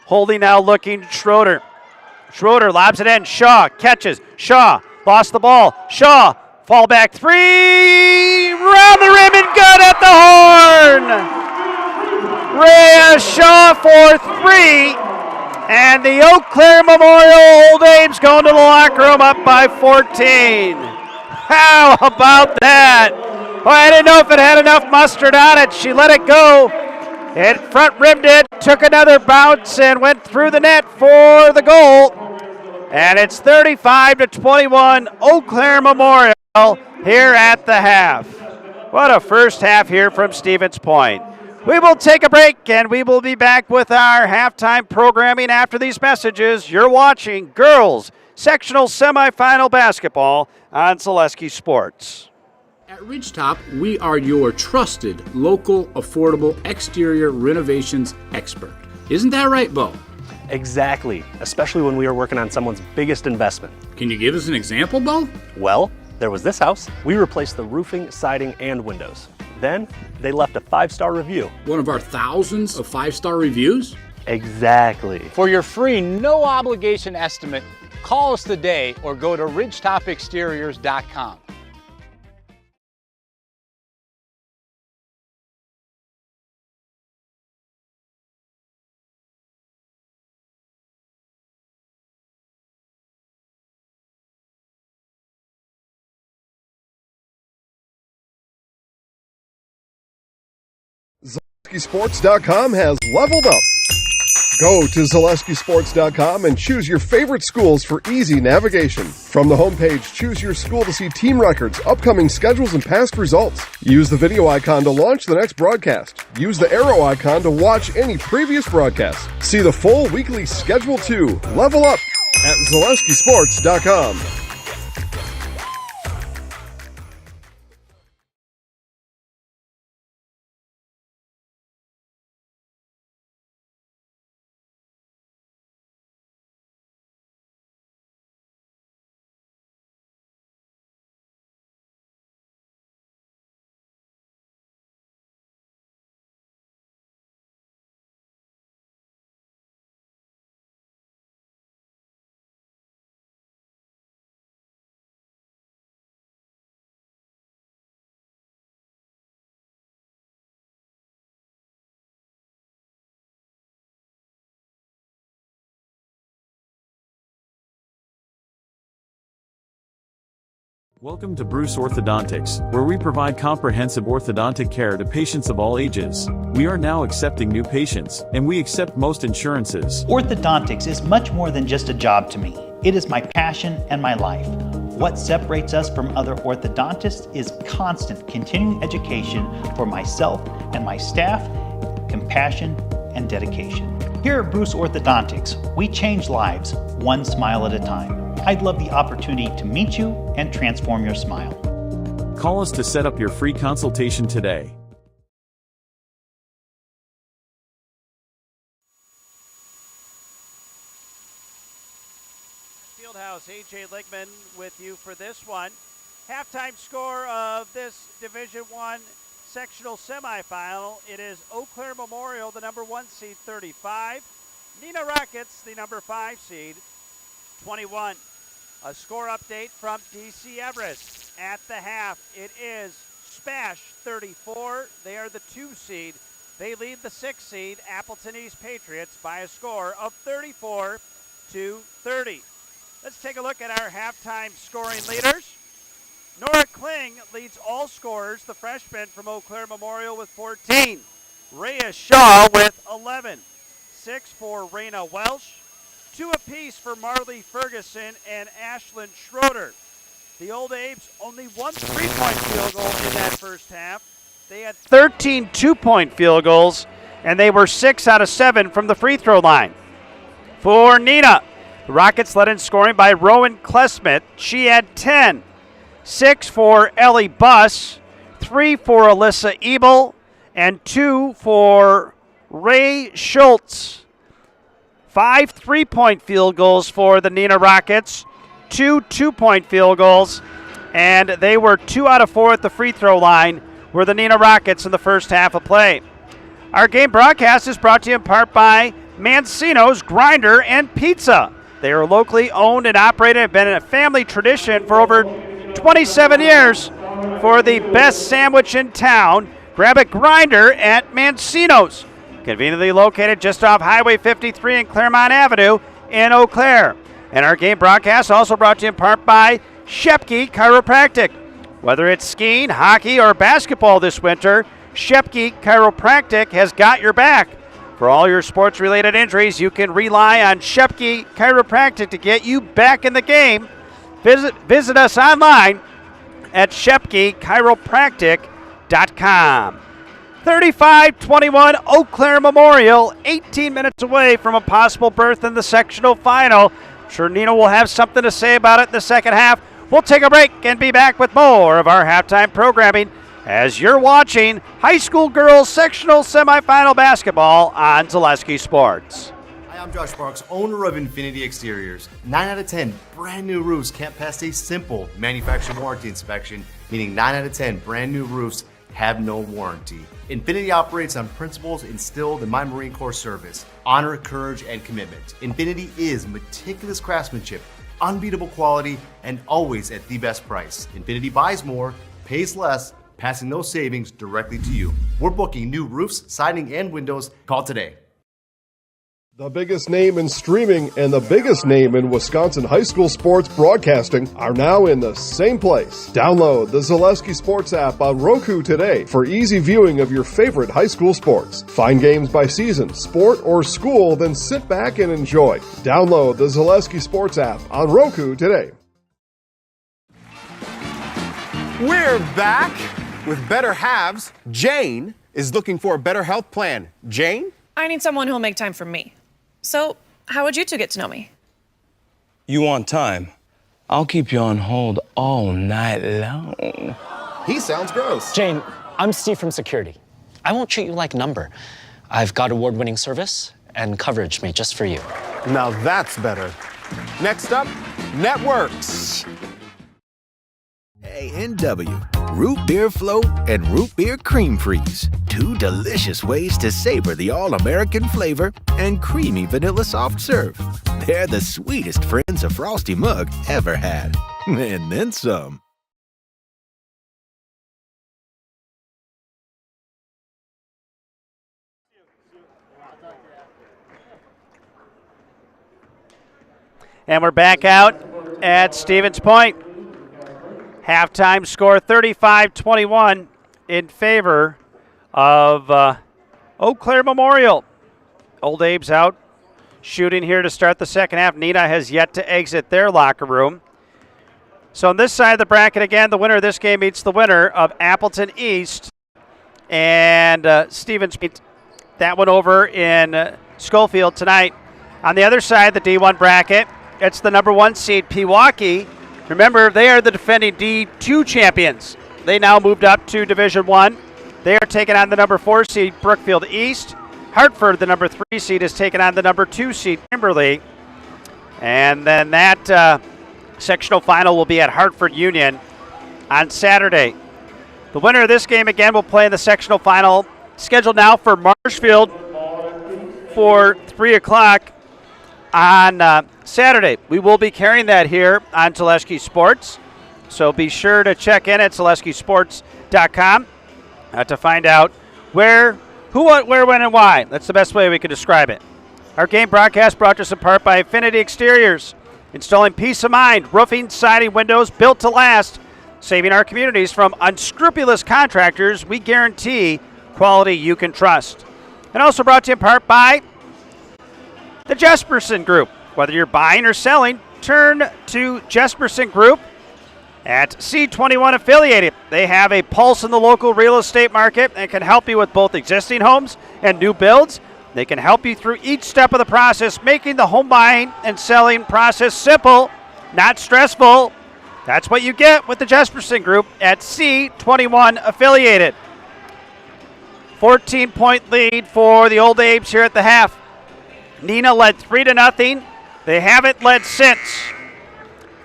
Holding now looking Schroeder. Schroeder lobs it in. Shaw catches. Shaw lost the ball. Shaw, fall back three. Round the rim and good at the horn. Rhea Shaw for 3. And the Eau Claire Memorial Old Abes going to the locker room up by 14. How about that? Well, I didn't know if it had enough mustard on it. She let it go. It front rimmed it, took another bounce, and went through the net for the goal. And it's 35-21 Eau Claire Memorial here at the half. What a first half here from Stevens Point. We will take a break, and we will be back with our halftime programming after these messages. You're watching girls sectional semifinal basketball on Zaleski Sports. At Ridgetop, we are your trusted, local, affordable exterior renovations expert. Isn't that right, Bo? Exactly, especially when we are working on someone's biggest investment. Can you give us an example, Bo? Well, there was this house. We replaced the roofing, siding, and windows. Then, they left a 5-star review. One of our thousands of 5-star reviews? Exactly. For your free, no obligation estimate, call us today or go to ridgetopexteriors.com. ZaleskiSports.com has leveled up. Go to ZaleskiSports.com and choose your favorite schools for easy navigation. From the homepage, choose your school to see team records, upcoming schedules, and past results. Use the video icon to launch the next broadcast. Use the arrow icon to watch any previous broadcast. See the full weekly schedule too. Level up at ZaleskiSports.com. Welcome to Bruce Orthodontics, where we provide comprehensive orthodontic care to patients of all ages. We are now accepting new patients, and we accept most insurances. Orthodontics is much more than just a job to me. It is my passion and my life. What separates us from other orthodontists is constant continuing education for myself and my staff, compassion, and dedication. Here at Bruce Orthodontics, we change lives one smile at a time. I'd love the opportunity to meet you and transform your smile. Call us to set up your free consultation today. Fieldhouse, AJ Ligman with you for this one. Halftime score of this Division I sectional semifinal. It is Eau Claire Memorial, the number 1 seed, 35. Neenah Rockets, the number 5 seed, 21. A score update from DC Everest. At the half, it is Spash 34. They are the 2 seed. They lead the 6 seed, Appleton East Patriots, by a score of 34-30. Let's take a look at our halftime scoring leaders. Nora Kling leads all scorers, the freshman from Eau Claire Memorial with 14. Rhea Shaw with 11. 6 for Raina Welsh. 2 apiece for Marley Ferguson and Ashlyn Schroeder. The Old Abes only 1 3-point field goal in that first half. They had 13 2-point field goals, and they were 6 out of 7 from the free throw line. For Neenah, the Rockets led in scoring by Rowan Klesmith. She had 10. 6 for Ellie Buss, 3 for Alyssa Ebel, and 2 for Ray Schultz. 5 3-point field goals for the Neenah Rockets, 2 2-point field goals, and they were 2 out of 4 at the free throw line were the Neenah Rockets in the first half of play. Our game broadcast is brought to you in part by Mancino's Grinder and Pizza. They are locally owned and operated, have been a family tradition for over 27 years. For the best sandwich in town, grab a Grinder at Mancino's. Conveniently located just off Highway 53 and Claremont Avenue in Eau Claire. And our game broadcast also brought to you in part by Shepke Chiropractic. Whether it's skiing, hockey, or basketball this winter, Shepke Chiropractic has got your back. For all your sports-related injuries, you can rely on Shepke Chiropractic to get you back in the game. Visit us online at ShepkeChiropractic.com. 35-21 Eau Claire Memorial, 18 minutes away from a possible berth in the sectional final. I'm sure Neenah will have something to say about it in the second half. We'll take a break and be back with more of our halftime programming as you're watching high school girls sectional semifinal basketball on Zaleski Sports. Hi, I'm Josh Marks, owner of Infinity Exteriors. 9 out of 10 brand new roofs can't pass a simple manufacturer warranty inspection, meaning 9 out of 10 brand new roofs have no warranty. Infinity operates on principles instilled in my Marine Corps service: honor, courage, and commitment. Infinity is meticulous craftsmanship, unbeatable quality, and always at the best price. Infinity buys more, pays less, passing those savings directly to you. We're booking new roofs, siding, and windows. Call today. The biggest name in streaming and the biggest name in Wisconsin high school sports broadcasting are now in the same place. Download the Zaleski Sports app on Roku today for easy viewing of your favorite high school sports. Find games by season, sport, or school, then sit back and enjoy. Download the Zaleski Sports app on Roku today. We're back with better halves. Jane is looking for a better health plan. Jane? I need someone who'll make time for me. So, how would you two get to know me? You want time? I'll keep you on hold all night long. He sounds gross. Jane, I'm Steve from security. I won't treat you like a number. I've got award-winning service and coverage made just for you. Now that's better. Next up, networks. A&W, root beer float and root beer cream freeze. 2 delicious ways to savor the all-American flavor and creamy vanilla soft serve. They're the sweetest friends a Frosty mug ever had. And then some. And we're back out at Stevens Point. Halftime score 35-21 in favor of Eau Claire Memorial. Old Abe's out shooting here to start the second half. Neenah has yet to exit their locker room. So on this side of the bracket, again, the winner of this game meets the winner of Appleton East and Stevens. That one over in Schofield tonight. On the other side, the D1 bracket, it's the number 1 seed, Pewaukee. Remember, they are the defending D2 champions. They now moved up to Division I. They are taking on the number 4 seed, Brookfield East. Hartford, the number 3 seed, is taking on the number 2 seed, Kimberly. And then that sectional final will be at Hartford Union on Saturday. The winner of this game again will play in the sectional final, scheduled now for Marshfield for 3 o'clock on Saturday. We will be carrying that here on Zaleski Sports, so be sure to check in at ZaleskiSports.com to find out where, who, what, where, when, and why. That's the best way we can describe it. Our game broadcast brought to us in part by Infinity Exteriors, installing peace of mind, roofing, siding, windows built to last, saving our communities from unscrupulous contractors. We guarantee quality you can trust. And also brought to you in part by the Jesperson Group. Whether you're buying or selling, turn to Jesperson Group at C21 Affiliated. They have a pulse in the local real estate market and can help you with both existing homes and new builds. They can help you through each step of the process, making the home buying and selling process simple, not stressful. That's what you get with the Jesperson Group at C21 Affiliated. 14-point lead for the Old Abes here at the half. Neenah led 3-0. They haven't led since.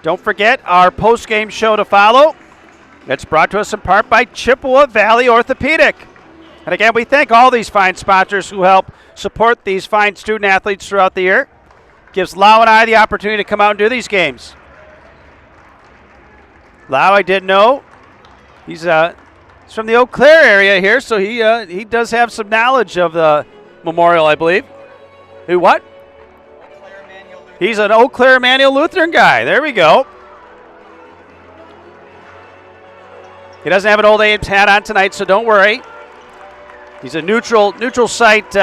Don't forget our post-game show to follow. It's brought to us in part by Chippewa Valley Orthopedic. And again, we thank all these fine sponsors who help support these fine student athletes throughout the year. Gives Lau and I the opportunity to come out and do these games. Lau, I didn't know. He's from the Eau Claire area here, so he does have some knowledge of the memorial, I believe. Who, what? He's an Eau Claire Emmanuel Lutheran guy. There we go. He doesn't have an Old Abe's hat on tonight, so don't worry. He's a neutral site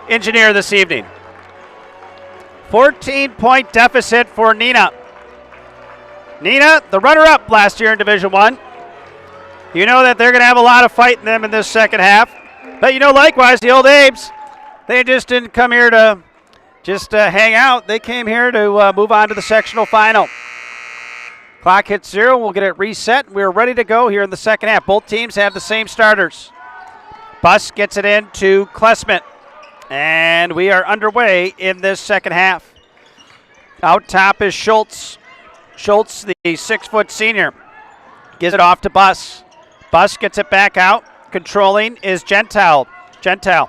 engineer this evening. 14-point deficit for Neenah. Neenah, the runner-up last year in Division I. You know that they're going to have a lot of fight in them in this second half. But you know, likewise, the Old Abes, they just didn't come here to just hang out. They came here to move on to the sectional final. Clock hits 0. We'll get it reset. We're ready to go here in the second half. Both teams have the same starters. Bus gets it into Klesmet. And we are underway in this second half. Out top is Schultz. Schultz, the 6-foot senior, gives it off to Bus. Bus gets it back out. Controlling is Gentile. Gentile.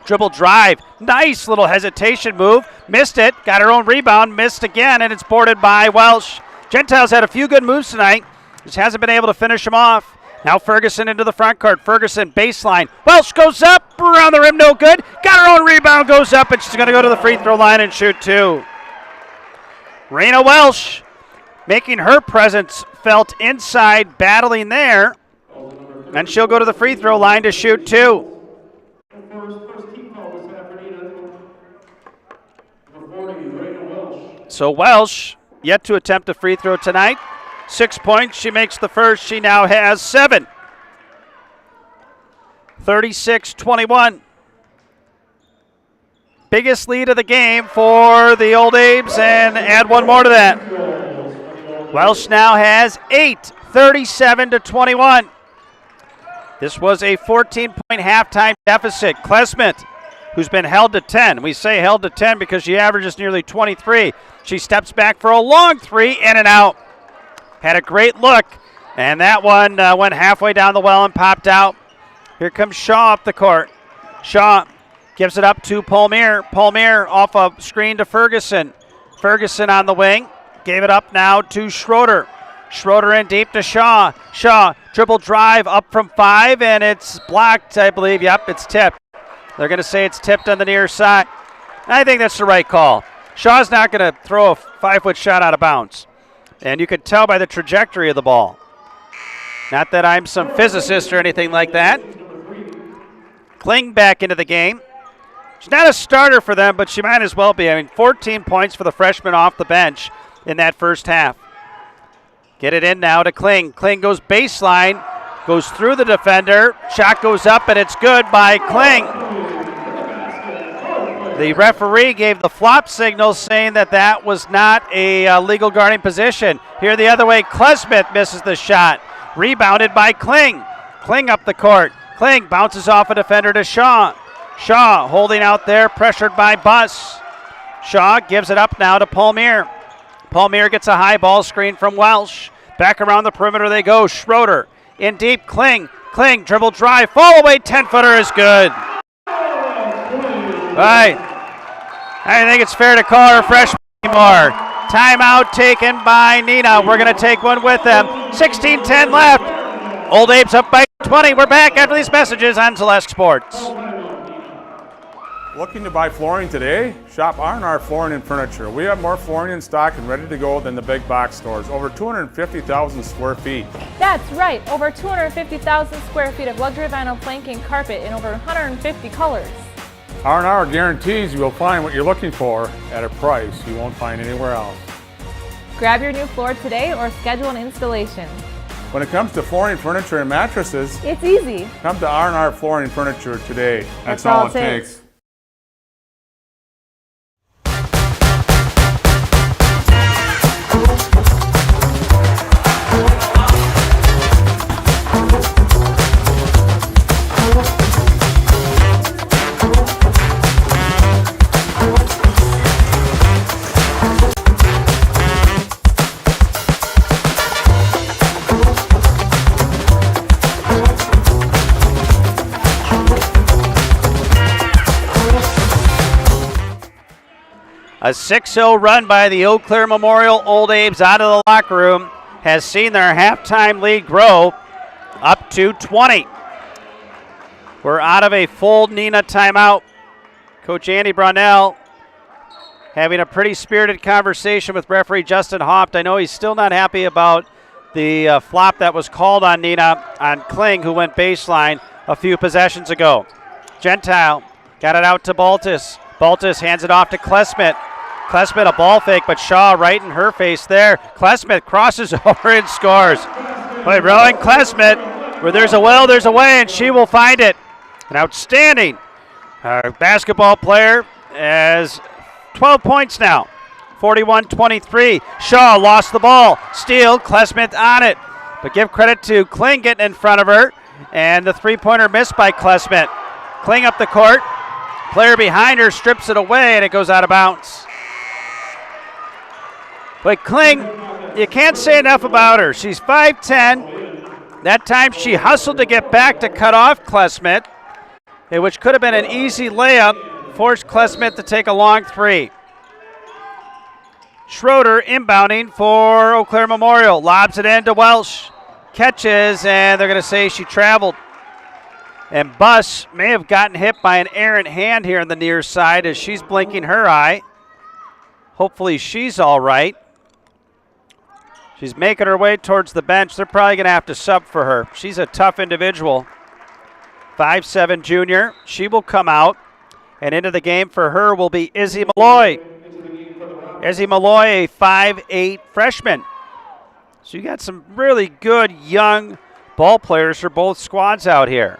Dribble drive. Nice little hesitation move. Missed it. Got her own rebound. Missed again, and it's boarded by Welsh. Gentile's had a few good moves tonight. Just hasn't been able to finish them off. Now Ferguson into the front court. Ferguson baseline. Welsh goes up. Around the rim, no good. Got her own rebound. Goes up, and she's going to go to the free throw line and shoot 2. Raina Welsh making her presence felt inside, battling there. And she'll go to the free throw line to shoot 2. So Welsh yet to attempt a free throw tonight. 6 points. She makes the first. She now has 7. 36-21. Biggest lead of the game for the Old Abes, and add one more to that. Welsh now has 8. 37-21. This was a 14-point halftime deficit. Klesmet, who's been held to 10. We say held to 10 because she averages nearly 23. She steps back for a long 3, in and out. Had a great look, and that one went halfway down the well and popped out. Here comes Shaw up the court. Shaw gives it up to Palmier. Palmier off a screen to Ferguson. Ferguson on the wing. Gave it up now to Schroeder. Schroeder in deep to Shaw. Shaw, dribble drive up from 5, and it's blocked, I believe. Yep, it's tipped. They're going to say it's tipped on the near side. I think that's the right call. Shaw's not going to throw a 5-foot shot out of bounds. And you could tell by the trajectory of the ball. Not that I'm some physicist or anything like that. Kling back into the game. She's not a starter for them, but she might as well be. I mean, 14 points for the freshman off the bench in that first half. Get it in now to Kling. Kling goes baseline, goes through the defender. Shot goes up, and it's good by Kling. The referee gave the flop signal, saying that was not a legal guarding position. Here the other way, Klesmet misses the shot. Rebounded by Kling. Kling up the court. Kling bounces off a defender to Shaw. Shaw holding out there, pressured by Buss. Shaw gives it up now to Palmier. Palmier gets a high ball screen from Welsh. Back around the perimeter they go. Schroeder in deep. Kling dribble drive. Fall away. 10-footer is good. All right. I think it's fair to call her freshman anymore. Timeout taken by Neenah. We're going to take one with them. 16-10 left. Old Abe's up by 20. We're back after these messages on Zalesk Sports. Looking to buy flooring today? Shop R&R Flooring and Furniture. We have more flooring in stock and ready to go than the big box stores. Over 250,000 square feet. That's right, over 250,000 square feet of luxury vinyl planking carpet in over 150 colors. R&R guarantees you will find what you're looking for at a price you won't find anywhere else. Grab your new floor today or schedule an installation. When it comes to flooring, furniture, and mattresses, it's easy. Come to R&R Flooring and Furniture today. That's all it takes. A 6-0 run by the Eau Claire Memorial Old Abe's out of the locker room has seen their halftime lead grow up to 20. We're out of a full Neenah timeout. Coach Andy Brownell having a pretty spirited conversation with referee Justin Hoft. I know he's still not happy about the flop that was called on Neenah on Kling, who went baseline a few possessions ago. Gentile got it out to Baltus. Baltus hands it off to Klesmith. Klesmith a ball fake, but Shaw right in her face there. Klesmith crosses over and scores. Boy, Rowan Klesmith, where there's a will, there's a way, and she will find it. An outstanding basketball player, has 12 points now. 41-23. Shaw lost the ball. Steal, Klesmith on it. But give credit to Kling getting in front of her, and the three-pointer missed by Klesmith. Kling up the court. Player behind her strips it away, and it goes out of bounds. But Kling, you can't say enough about her. She's 5'10". That time she hustled to get back to cut off Klesmith, which could have been an easy layup, forced Klesmith to take a long three. Schroeder inbounding for Eau Claire Memorial. Lobs it in to Welsh. Catches, and they're going to say she traveled. And Buss may have gotten hit by an errant hand here on the near side as she's blinking her eye. Hopefully she's all right. She's making her way towards the bench. They're probably going to have to sub for her. She's a tough individual. 5'7" junior. She will come out. And into the game for her will be Izzy Malloy. Izzy Malloy, a 5'8" freshman. So you got some really good young ball players for both squads out here.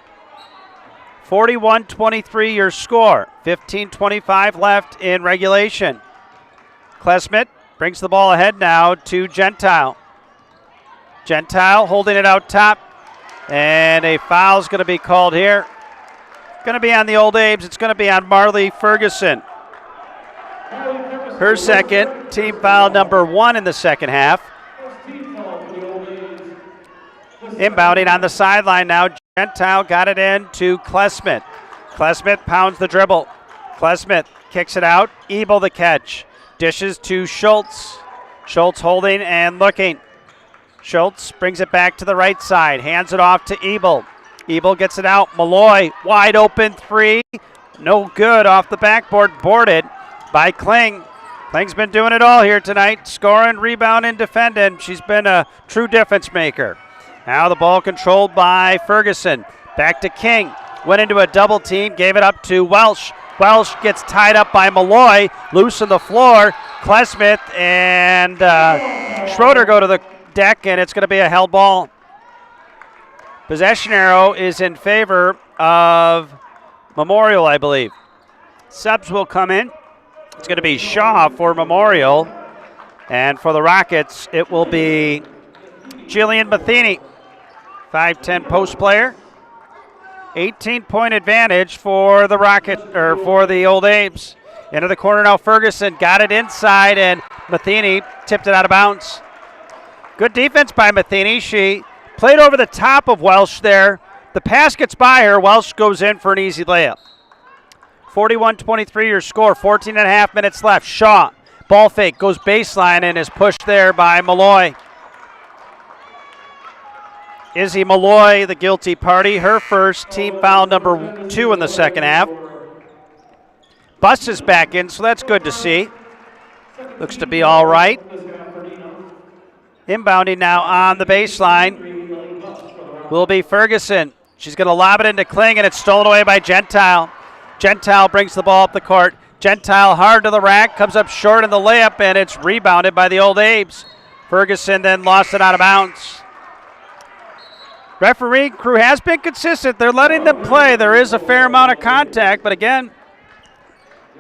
41-23 your score. 15:25 left in regulation. Klesmith brings the ball ahead now to Gentile. Gentile holding it out top. And a foul's going to be called here. Going to be on the Old Abes. It's going to be on Marley Ferguson. Her second, team foul number 1 in the second half. Inbounding on the sideline now. Gentile got it in to Klesmith. Klesmith pounds the dribble. Klesmith kicks it out. Ebel the catch. Dishes to Schultz. Schultz holding and looking. Schultz brings it back to the right side. Hands it off to Ebel. Ebel gets it out. Malloy, wide open three. No good off the backboard. Boarded by Kling. Kling's been doing it all here tonight. Scoring, rebounding, defending. She's been a true difference maker. Now the ball controlled by Ferguson. Back to King. Went into a double team. Gave it up to Welsh. Welsh gets tied up by Malloy. Loose on the floor. Klesmith and Schroeder go to the deck, and it's going to be a held ball. Possession arrow is in favor of Memorial, I believe. Subs will come in. It's going to be Shaw for Memorial. And for the Rockets, it will be Jillian Matheny, 5'10" post player. 18-point advantage for the for the Old Abes. Into the corner now, Ferguson got it inside, and Matheny tipped it out of bounds. Good defense by Matheny. She played over the top of Welsh there. The pass gets by her. Welsh goes in for an easy layup. 41-23 your score. 14 and a half minutes left. Shaw, ball fake, goes baseline and is pushed there by Malloy. Izzy Malloy, the guilty party. Her first, team foul number 2 in the second half. Bus is back in, so that's good to see. Looks to be all right. Inbounding now on the baseline will be Ferguson. She's going to lob it into Kling, and it's stolen away by Gentile. Gentile brings the ball up the court. Gentile hard to the rack, comes up short in the layup, and it's rebounded by the Old Abes. Ferguson then lost it out of bounds. Referee crew has been consistent. They're letting them play. There is a fair amount of contact, but again,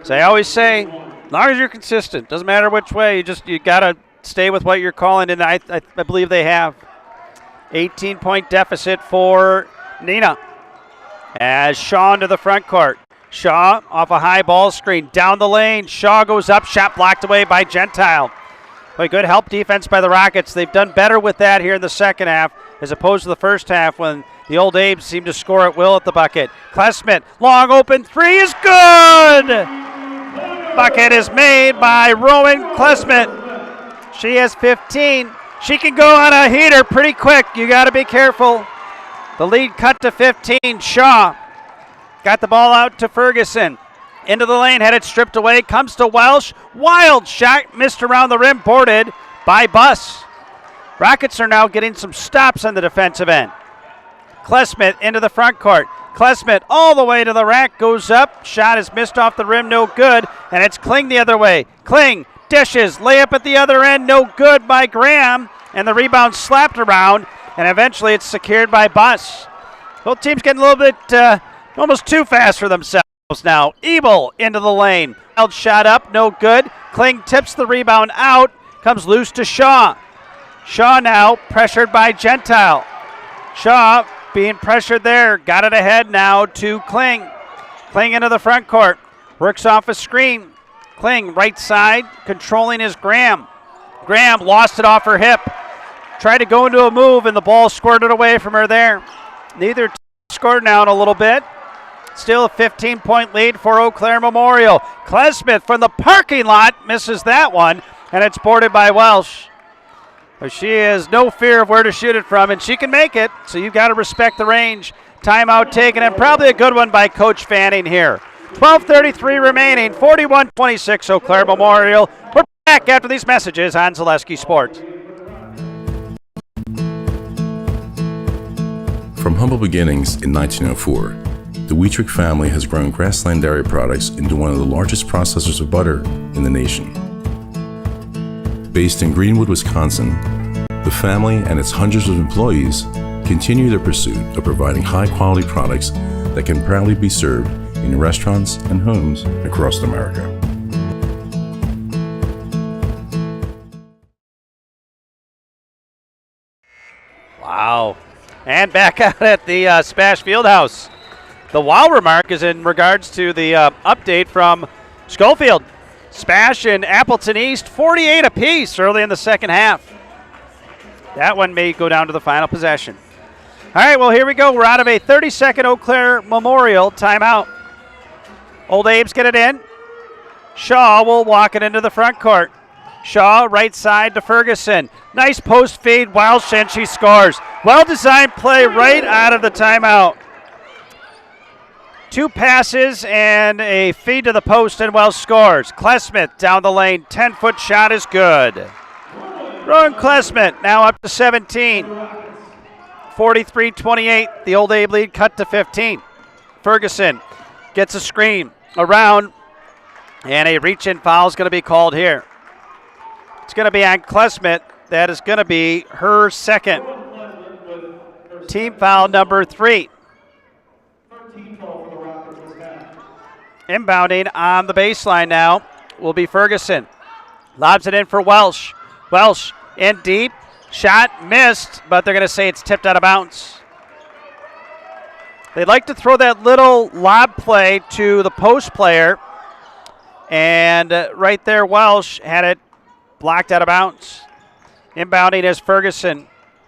as I always say, as long as you're consistent, doesn't matter which way, you got to stay with what you're calling, and I believe they have. 18-point deficit for Neenah. As Shaw into the front court. Shaw off a high ball screen, down the lane. Shaw goes up, shot blocked away by Gentile. But good help defense by the Rockets. They've done better with that here in the second half as opposed to the first half when the Old Abes seemed to score at will at the bucket. Klesmit, long open three is good! Bucket is made by Rowan Klesmit. She has 15. She can go on a heater pretty quick. You got to be careful. The lead cut to 15. Shaw got the ball out to Ferguson. Into the lane, had it stripped away. Comes to Welsh. Wild shot, missed around the rim, boarded by Buss. Rockets are now getting some stops on the defensive end. Klesmit into the front court. Klesmit all the way to the rack, goes up. Shot is missed off the rim, no good. And it's Kling the other way. Kling dishes, layup at the other end, no good by Graham. And the rebound slapped around, and eventually it's secured by Buss. Both teams getting a little bit almost too fast for themselves now. Ebel into the lane. Wild shot up, no good. Kling tips the rebound out, comes loose to Shaw. Shaw now pressured by Gentile. Shaw being pressured there, got it ahead now to Kling. Kling into the front court, works off a screen. Kling right side, controlling is Graham. Graham lost it off her hip. Tried to go into a move, and the ball squirted away from her there. Neither team scored now in a little bit. Still a 15-point lead for Eau Claire Memorial. Klesmit from the parking lot misses that one, and it's boarded by Welsh. But she has no fear of where to shoot it from, and she can make it, so you've got to respect the range. Timeout taken, and probably a good one by Coach Fanning here. 12:33 remaining, 41-26 Eau Claire Memorial. We're back after these messages on Zaleski Sports. From humble beginnings in 1904, the Wheatrick family has grown Grassland Dairy Products into one of the largest processors of butter in the nation. Based in Greenwood, Wisconsin, the family and its hundreds of employees continue their pursuit of providing high-quality products that can proudly be served in restaurants and homes across America. Wow. And back out at the Spash Fieldhouse. The wow remark is in regards to the update from Schofield. Spash and Appleton East, 48 apiece early in the second half. That one may go down to the final possession. All right, well, here we go. We're out of a 30-second Eau Claire Memorial timeout. Old Abes get it in. Shaw will walk it into the front court. Shaw right side to Ferguson. Nice post feed. Welsh, and she scores. Well-designed play right out of the timeout. 2 passes and a feed to the post, and Welsh scores. Klesmit down the lane. 10-foot shot is good. Rowan Klesmit now up to 17. 43-28. The Old Abe lead cut to 15. Ferguson gets a screen around, and a reach-in foul is going to be called here. It's going to be on Klesmit. That is going to be her second. Team foul number 3. Inbounding on the baseline now will be Ferguson. Lobs it in for Welsh. Welsh in deep. Shot missed, but they're going to say it's tipped out of bounds. They like to throw that little lob play to the post player, and right there Welsh had it blocked out of bounds. Inbounding is Ferguson.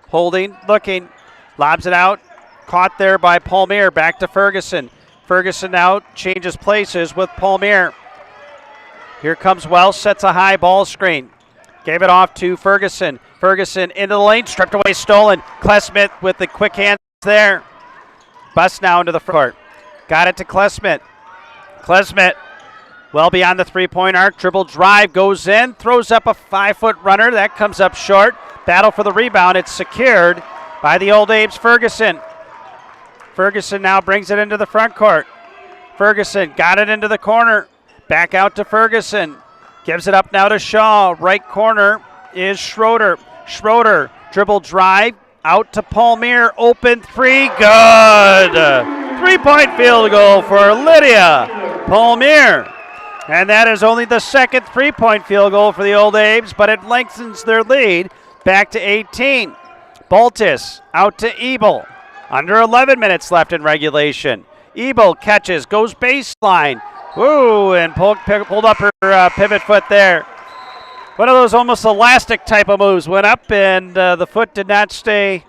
Holding, looking, lobs it out. Caught there by Palmier. Back to Ferguson. Ferguson now changes places with Palmier. Here comes Welsh, sets a high ball screen. Gave it off to Ferguson. Ferguson into the lane, stripped away, stolen. Klesmith with the quick hands there. Bust now into the front court. Got it to Klesmith. Klesmith well beyond the three-point arc. Dribble drive goes in, throws up a 5-foot runner. That comes up short. Battle for the rebound. It's secured by the Old Abe's Ferguson. Ferguson now brings it into the front court. Ferguson got it into the corner. Back out to Ferguson. Gives it up now to Shaw. Right corner is Schroeder. Schroeder dribble drive out to Palmier. Open three. Good. 3-point field goal for Lydia Palmier. And that is only the second 3-point field goal for the Old Abe's, but it lengthens their lead back to 18. Baltus out to Ebel. Under 11 minutes left in regulation. Ebel catches, goes baseline. Woo, and pulled up her pivot foot there. One of those almost elastic type of moves. Went up and the foot did not stay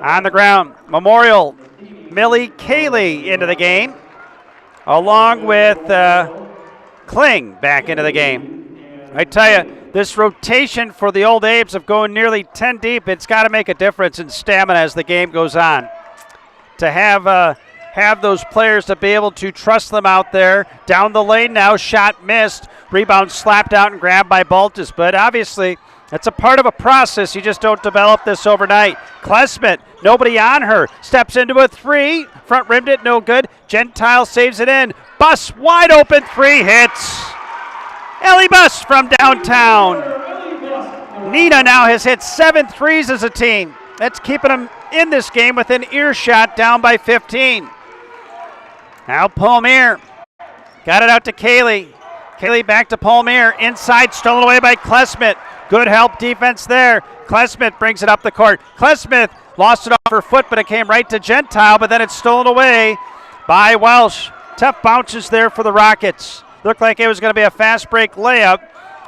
on the ground. Memorial, Millie Cayley into the game, along with Kling back into the game. I tell you, this rotation for the Old Abe's of going nearly 10 deep, it's got to make a difference in stamina as the game goes on. To have those players to be able to trust them out there. Down the lane now, shot missed. Rebound slapped out and grabbed by Baltus. But obviously, that's a part of a process. You just don't develop this overnight. Klesmith, nobody on her. Steps into a three. Front rimmed it, no good. Gentile saves it in. Bus, wide open three, hits. Ellie Bus from downtown. Neenah now has hit 7 threes as a team. That's keeping them in this game within earshot, down by 15. Now Palmier got it out to Cayley. Cayley back to Palmier. Inside, stolen away by Klesmith. Good help defense there. Klesmith brings it up the court. Klesmith lost it off her foot, but it came right to Gentile, but then it's stolen away by Welsh. Tough bounces there for the Rockets. Looked like it was going to be a fast break layup,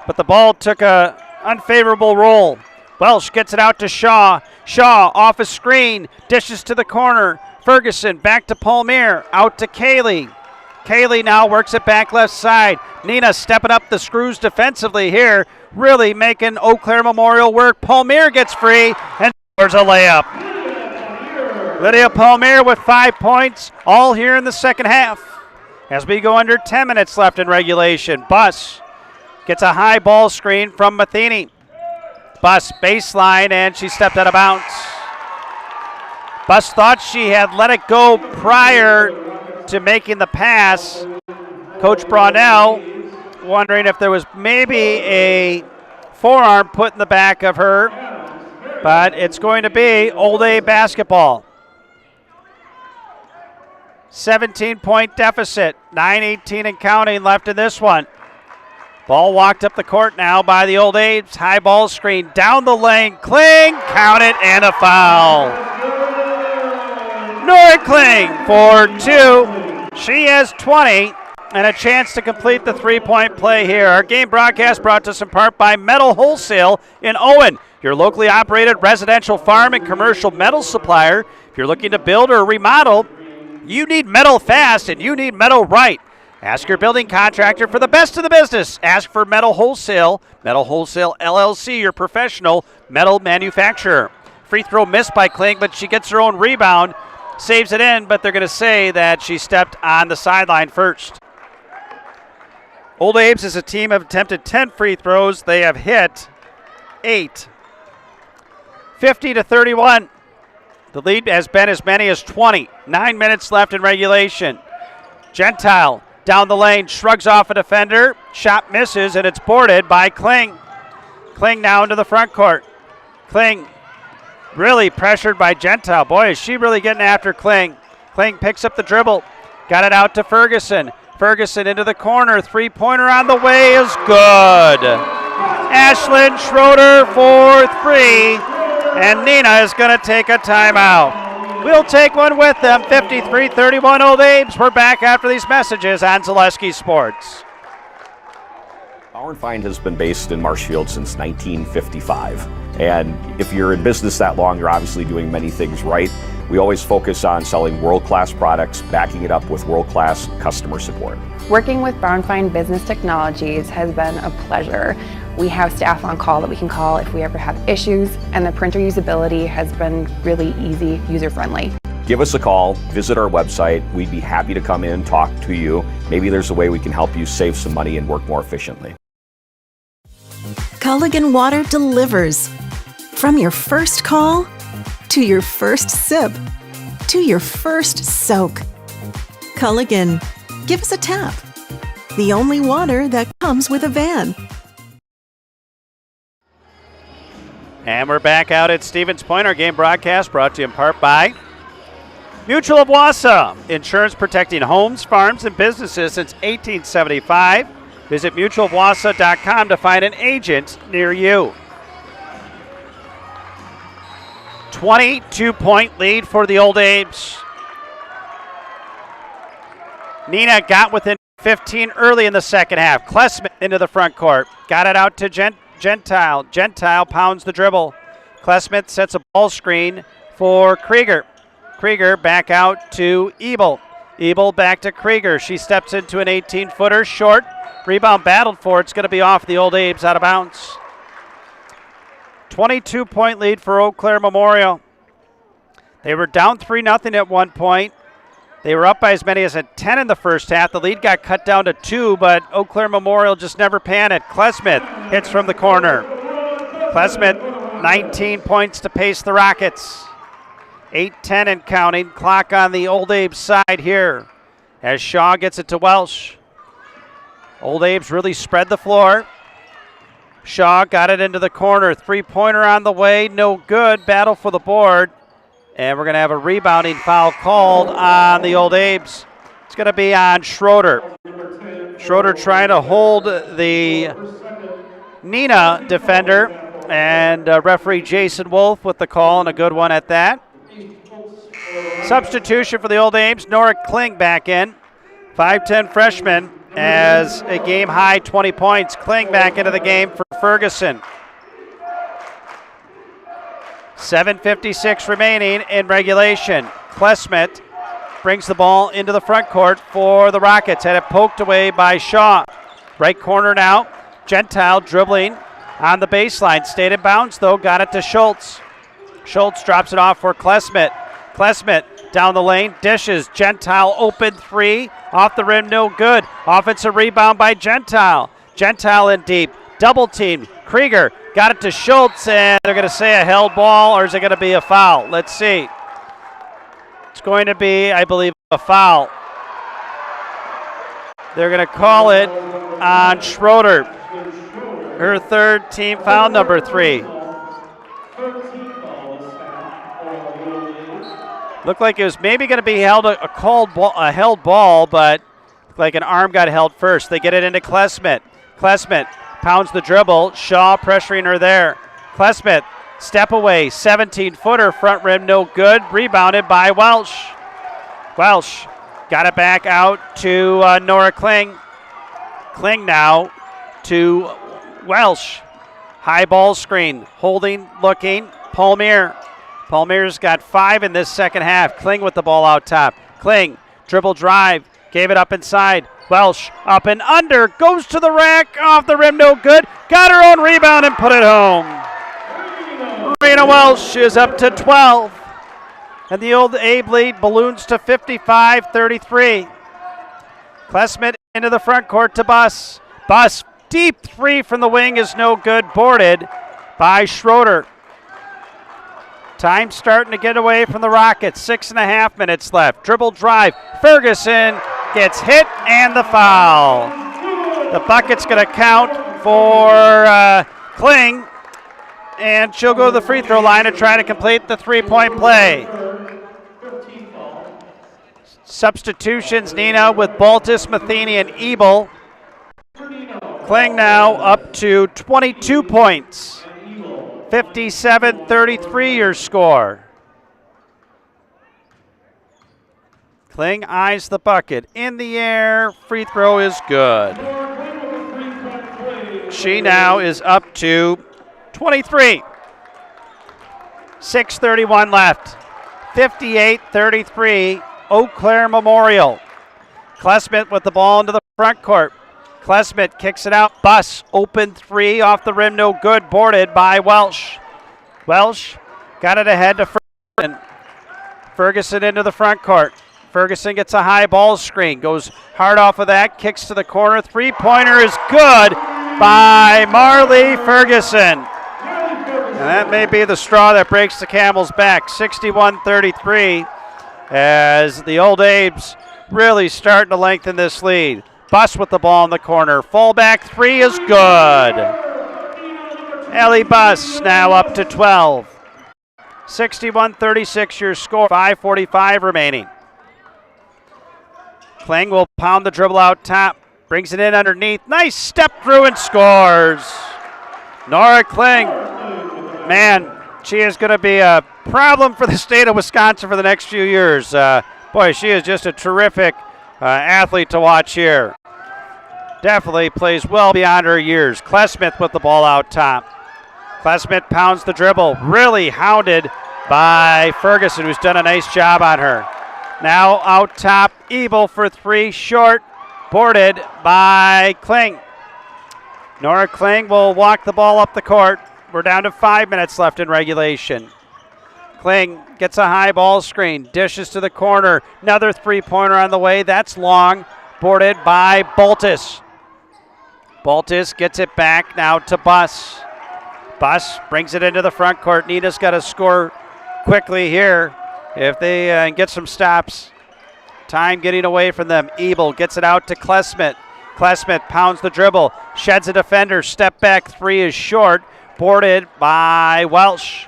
but the ball took a unfavorable roll. Welsh gets it out to Shaw. Shaw off a screen, dishes to the corner. Ferguson back to Palmier, out to Cayley. Cayley now works it back left side. Neenah stepping up the screws defensively here, really making Eau Claire Memorial work. Palmier gets free and scores a layup. Lydia Palmier with 5 points, all here in the second half. As we go under 10 minutes left in regulation, Bus gets a high ball screen from Matheny. Bus baseline, and she stepped out of bounds. Bus thought she had let it go prior to making the pass. Coach Braunell wondering if there was maybe a forearm put in the back of her, but it's going to be Old Abe basketball. 17-point deficit, 9:18 and counting left in this one. Ball walked up the court now by the Old Abe's. High ball screen down the lane. Kling, count it, and a foul. Nora Kling for 2. She has 20 and a chance to complete the 3-point play here. Our game broadcast brought to us in part by Metal Wholesale in Owen, your locally operated residential farm and commercial metal supplier. If you're looking to build or remodel, you need metal fast and you need metal right. Ask your building contractor for the best of the business. Ask for Metal Wholesale. Metal Wholesale LLC, your professional metal manufacturer. Free throw missed by Kling, but she gets her own rebound. Saves it in, but they're going to say that she stepped on the sideline first. Old Abe's is a team have attempted 10 free throws. They have hit 8. 50-31. The lead has been as many as 20. 9 minutes left in regulation. Gentile down the lane, shrugs off a defender. Shot misses, and it's boarded by Kling. Kling now into the front court. Kling really pressured by Gentile. Boy, is she really getting after Kling. Kling picks up the dribble. Got it out to Ferguson. Ferguson into the corner. Three-pointer on the way is good. Ashlyn Schroeder for 3. And Neenah is going to take a timeout. We'll take one with them. 53-31 Old Abe's. We're back after these messages on Zaleski Sports. Bauer & Fine has been based in Marshfield since 1955. And if you're in business that long, you're obviously doing many things right. We always focus on selling world-class products, backing it up with world-class customer support. Working with Bauer & Fine Business Technologies has been a pleasure. We have staff on call that we can call if we ever have issues, and the printer usability has been really easy, user-friendly. Give us a call, visit our website. We'd be happy to come in, talk to you. Maybe there's a way we can help you save some money and work more efficiently. Culligan Water delivers. From your first call, to your first sip, to your first soak. Culligan, give us a tap. The only water that comes with a van. And we're back out at Stevens Point. Our game broadcast brought to you in part by Mutual of Wausau. Insurance protecting homes, farms, and businesses since 1875. Visit mutualofwausau.com to find an agent near you. 22-point lead for the Old Abe's. Neenah got within 15 early in the second half. Klesman into the front court. Got it out to Gentile. Gentile pounds the dribble. Klesman sets a ball screen for Krieger. Krieger back out to Ebel. Ebel back to Krieger. She steps into an 18-footer, short. Rebound battled for. It's going to be off the Old Abe's, out of bounds. 22-point lead for Eau Claire Memorial. They were down 3-0 at one point. They were up by as many as 10 in the first half. The lead got cut down to 2, but Eau Claire Memorial just never panicked. Klesmith hits from the corner. Klesmith, 19 points to pace the Rockets. 8-10 and counting. Clock on the Old Abe's side here as Shaw gets it to Welsh. Old Abe's really spread the floor. Shaw got it into the corner. Three-pointer on the way. No good. Battle for the board. And we're going to have a rebounding foul called on the Old Abe's. It's going to be on Schroeder. Schroeder trying to hold the Neenah defender. And referee Jason Wolf with the call, and a good one at that. Substitution for the Old Abe's. Nora Kling back in. 5'10 freshman. As a game-high 20 points. Kling back into the game for Ferguson. 7:56 remaining in regulation. Klesmith brings the ball into the front court for the Rockets. Had it poked away by Shaw. Right corner now. Gentile dribbling on the baseline. Stayed in bounds, though. Got it to Schultz. Schultz drops it off for Klesmith. Klesmith down the lane, dishes. Gentile open three. Off the rim, no good. Offensive rebound by Gentile. Gentile in deep. Double team. Krieger got it to Schultz, and they're going to say a held ball, or is it going to be a foul? Let's see. It's going to be, I believe, a foul. They're going to call it on Schroeder. Her third team foul, number 3. Looked like it was maybe going to be held a held ball, but looked like an arm got held first. They get it into Klesmith. Klesmith pounds the dribble. Shaw pressuring her there. Klesmith, step away, 17-footer, front rim, no good. Rebounded by Welsh. Welsh got it back out to Nora Kling. Kling now to Welsh. High ball screen, holding, looking, Palmier. Palmier's got 5 in this second half. Kling with the ball out top. Kling, dribble drive, gave it up inside. Welsh up and under, goes to the rack, off the rim, no good. Got her own rebound and put it home. Marina Welsh is up to 12. And the Old Abe lead balloons to 55-33. Klesmith into the front court to Buss. Buss, deep three from the wing is no good, boarded by Schroeder. Time starting to get away from the Rockets. 6.5 minutes left. Dribble drive. Ferguson gets hit and the foul. The bucket's going to count for Kling, and she'll go to the free throw line to try to complete the three-point play. Substitutions, Neenah with Baltus, Matheny, and Ebel. Kling now up to 22 points. 57-33 your score. Kling eyes the bucket. In the air, free throw is good. She now is up to 23. 6:31 left. 58-33, Eau Claire Memorial. Klesmith with the ball into the front court. Klesmith kicks it out. Buss, open three, off the rim, no good. Boarded by Welsh. Welsh got it ahead to Ferguson. Ferguson into the front court. Ferguson gets a high ball screen. Goes hard off of that. Kicks to the corner. Three-pointer is good by Marley Ferguson. And that may be the straw that breaks the camel's back. 61-33 as the Old Abes really starting to lengthen this lead. Buss with the ball in the corner. Fallback three is good. Ellie Buss now up to 12. 61-36 your score. 5:45 remaining. Kling will pound the dribble out top. Brings it in underneath. Nice step through and scores. Nora Kling. Man, she is going to be a problem for the state of Wisconsin for the next few years. Boy, she is just a terrific athlete to watch here. Definitely plays well beyond her years. Klesmith with the ball out top. Klesmith pounds the dribble. Really hounded by Ferguson, who's done a nice job on her. Now out top, Ebel for three, short. Boarded by Kling. Nora Kling will walk the ball up the court. We're down to 5 minutes left in regulation. Kling gets a high ball screen, dishes to the corner. Another three-pointer on the way. That's long. Boarded by Baltus. Baltus gets it back now to Buss. Buss brings it into the front court. Neenah's got to score quickly here if they get some stops. Time getting away from them. Ebel gets it out to Klesmith. Klesmith pounds the dribble, sheds a defender. Step back three is short. Boarded by Welsh.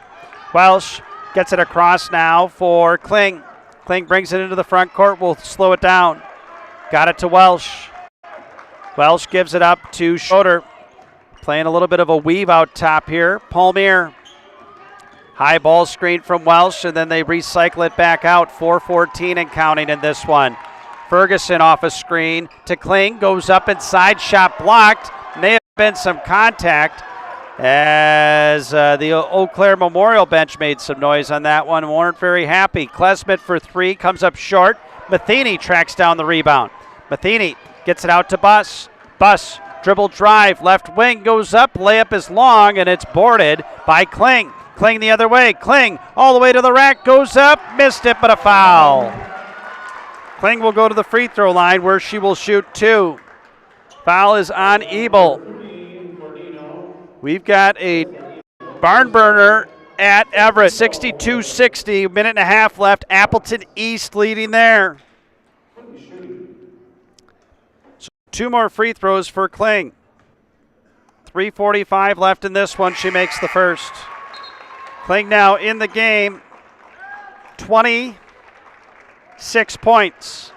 Welsh gets it across now for Kling. Kling brings it into the front court. Will slow it down. Got it to Welsh. Welsh gives it up to Schroeder. Playing a little bit of a weave out top here. Palmier. High ball screen from Welsh, and then they recycle it back out. 4:14 and counting in this one. Ferguson off a screen to Kling. Goes up inside. Shot blocked. May have been some contact, as the Eau Claire Memorial bench made some noise on that one. Weren't very happy. Klesmith for three, comes up short. Matheny tracks down the rebound. Matheny gets it out to Buss. Buss, dribble drive, left wing, goes up, layup is long, and it's boarded by Kling. Kling the other way. Kling all the way to the rack, goes up, missed it, but a foul. Kling will go to the free throw line where she will shoot two. Foul is on Ebel. We've got a barn burner at Everett. 62-60, minute and a half left. Appleton East leading there. So two more free throws for Kling. 3:45 left in this one. She makes the first. Kling now in the game. 26 points.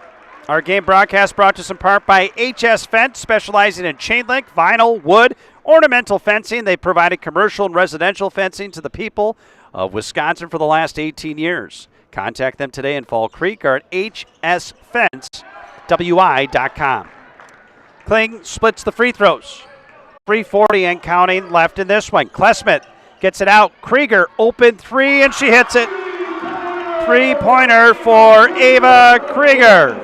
Our game broadcast brought to us in part by HS Fence, specializing in chain link, vinyl, wood, ornamental fencing. They provided commercial and residential fencing to the people of Wisconsin for the last 18 years. Contact them today in Fall Creek or at hsfencewi.com. Kling splits the free throws. 3:40 and counting left in this one. Klesmith gets it out. Krieger, open three, and she hits it. Three-pointer for Ava Krieger.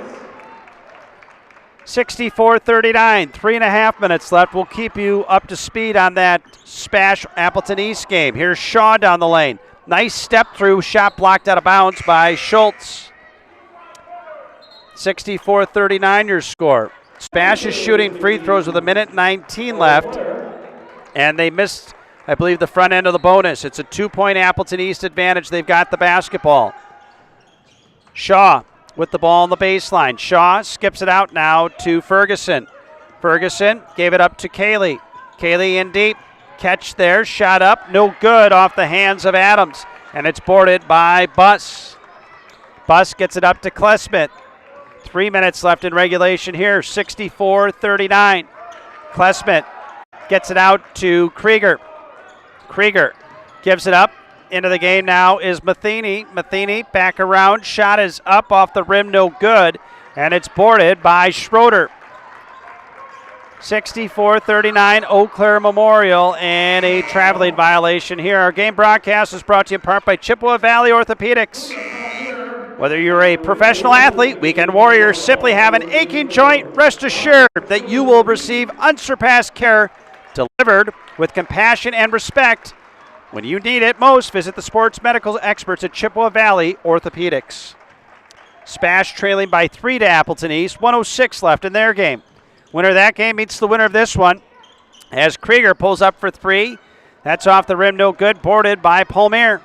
64-39, 3.5 minutes left. We'll keep you up to speed on that Spash Appleton East game. Here's Shaw down the lane. Nice step through, shot blocked out of bounds by Schultz. 64-39 your score. Spash is shooting free throws with 1:19 left, and they missed, I believe, the front end of the bonus. It's a 2-point Appleton East advantage. They've got the basketball. Shaw with the ball on the baseline. Shaw skips it out now to Ferguson. Ferguson gave it up to Kaylee. Kaylee in deep. Catch there, shot up, no good, off the hands of Adams. And it's boarded by Buss. Buss gets it up to Klesmith. 3 minutes left in regulation here, 64-39. Klesmith gets it out to Krieger. Krieger gives it up. Into the game now is Matheny. Matheny back around. Shot is up off the rim, no good. And it's boarded by Schroeder. 64-39 Eau Claire Memorial, and a traveling violation here. Our game broadcast is brought to you in part by Chippewa Valley Orthopedics. Whether you're a professional athlete, weekend warrior, simply have an aching joint, rest assured that you will receive unsurpassed care delivered with compassion and respect. When you need it most, visit the sports medical experts at Chippewa Valley Orthopedics. Spash trailing by 3 to Appleton East, 1:06 left in their game. Winner of that game meets the winner of this one as Krieger pulls up for 3. That's off the rim, no good, boarded by Palmier.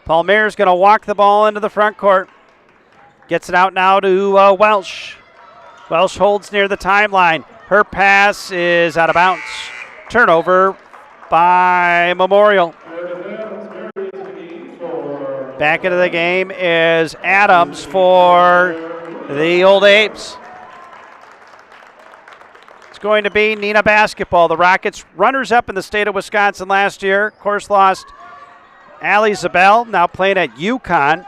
Palmier's going to walk the ball into the front court. Gets it out now to Welsh. Welsh holds near the timeline. Her pass is out of bounds. Turnover by Memorial. Back into the game is Adams for the Old Apes. It's going to be Neenah basketball. The Rockets runners-up in the state of Wisconsin last year. Of course, lost Allie Zabel, now playing at UConn.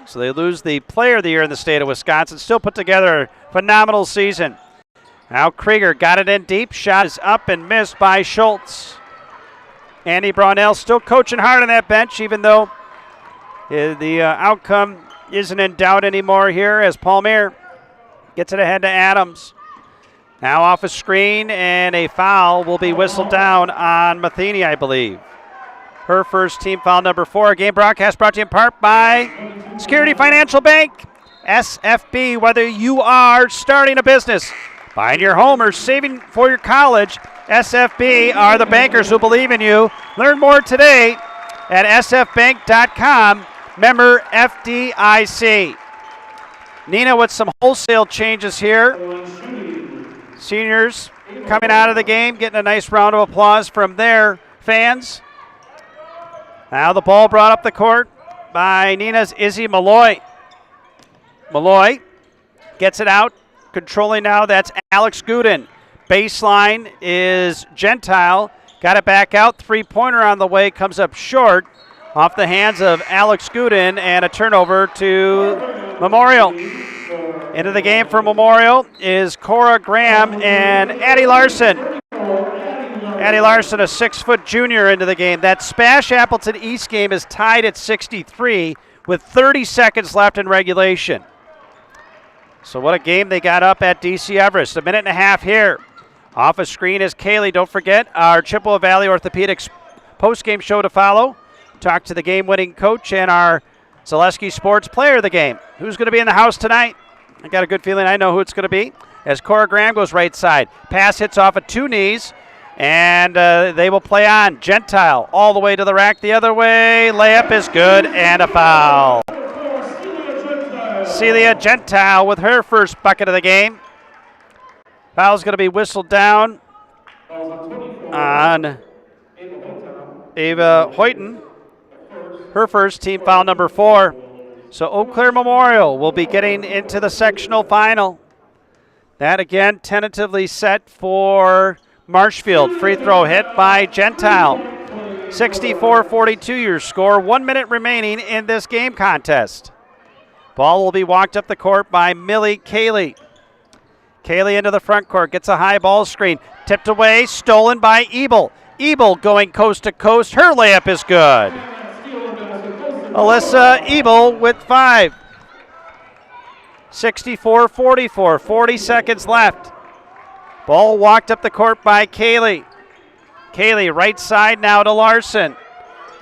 So they lose the player of the year in the state of Wisconsin. Still put together a phenomenal season. Now Krieger got it in deep. Shot is up and missed by Schultz. Andy Brownell still coaching hard on that bench, even though the outcome isn't in doubt anymore here as Palmier gets it ahead to Adams. Now off a screen, and a foul will be whistled down on Matheny, I believe. Her first team foul number 4. Game broadcast brought to you in part by Security Financial Bank. SFB, whether you are starting a business, buying your home, or saving for your college, SFB are the bankers who believe in you. Learn more today at sfbank.com. Member FDIC. Neenah with some wholesale changes here. Seniors coming out of the game, getting a nice round of applause from their fans. Now the ball brought up the court by Neenah's Izzy Malloy. Malloy gets it out, controlling now, that's Alex Gooden. Baseline is Gentile, got it back out, 3-pointer on the way, comes up short off the hands of Alex Gooden, and a turnover to Memorial. Into the game for Memorial is Cora Graham and Addie Larson. Addie Larson, a 6-foot junior, into the game. That Spash Appleton East game is tied at 63 with 30 seconds left in regulation. So what a game they got up at DC Everest. A minute and a half here. Off a screen is Kaylee. Don't forget our Chippewa Valley Orthopedics post-game show to follow. Talk to the game-winning coach and our Zaleski Sports player of the game. Who's going to be in the house tonight? I got a good feeling I know who it's going to be. As Cora Graham goes right side. Pass hits off of 2 knees. And they will play on. Gentile all the way to the rack the other way. Layup is good, and a foul. Celia Gentile with her first bucket of the game. Foul's going to be whistled down on Ava Hoyton. Her first, team foul number 4. So Eau Claire Memorial will be getting into the sectional final. That again tentatively set for Marshfield. Free throw hit by Gentile. 64-42 your score. 1 minute remaining in this game contest. Ball will be walked up the court by Millie Cayley. Cayley into the front court. Gets a high ball screen. Tipped away. Stolen by Ebel. Ebel going coast to coast. Her layup is good. Alyssa Ebel with 5. 64-44. 40 seconds left. Ball walked up the court by Cayley. Cayley right side now to Larson.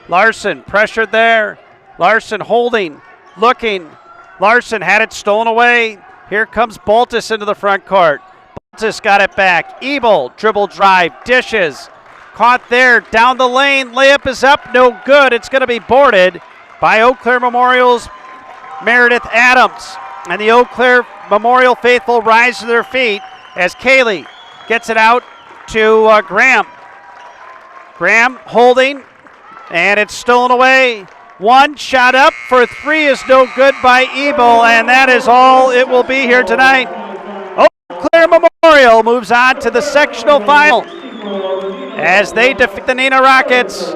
Larson pressured there. Larson holding, looking. Larson had it stolen away. Here comes Baltus into the front court. Baltus got it back. Ebel dribble drive, dishes. Caught there, down the lane. Layup is up, no good. It's going to be boarded by Eau Claire Memorial's Meredith Adams. And the Eau Claire Memorial faithful rise to their feet as Cayley gets it out to Graham. Graham holding, and it's stolen away. One shot up for 3 is no good by Ebel, and that is all it will be here tonight. Eau Claire Memorial moves on to the sectional final as they defeat the Neenah Rockets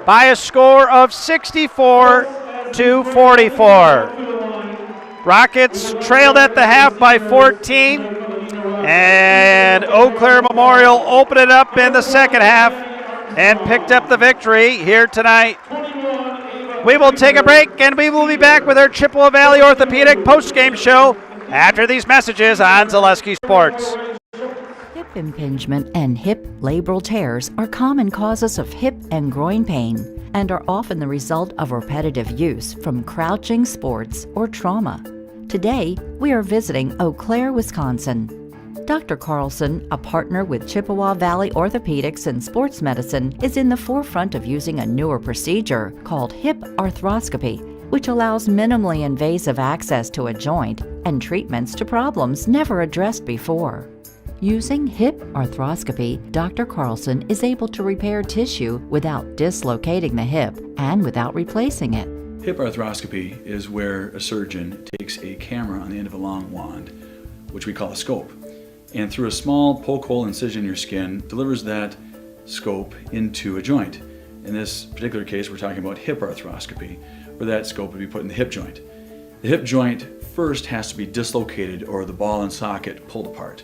by a score of 64-44. Rockets trailed at the half by 14, And Eau Claire Memorial opened it up in the second half and picked up the victory here tonight. We will take a break, and we will be back with our Chippewa Valley Orthopedic post-game show after these messages on Zaleski Sports. Hip impingement and hip labral tears are common causes of hip and groin pain and are often the result of repetitive use from crouching sports or trauma. Today, we are visiting Eau Claire, Wisconsin. Dr. Carlson, a partner with Chippewa Valley Orthopedics and Sports Medicine, is in the forefront of using a newer procedure called hip arthroscopy, which allows minimally invasive access to a joint and treatments to problems never addressed before. Using hip arthroscopy, Dr. Carlson is able to repair tissue without dislocating the hip and without replacing it. Hip arthroscopy is where a surgeon takes a camera on the end of a long wand, which we call a scope, and through a small poke hole incision in your skin, delivers that scope into a joint. In this particular case, we're talking about hip arthroscopy, where that scope would be put in the hip joint. The hip joint first has to be dislocated or the ball and socket pulled apart.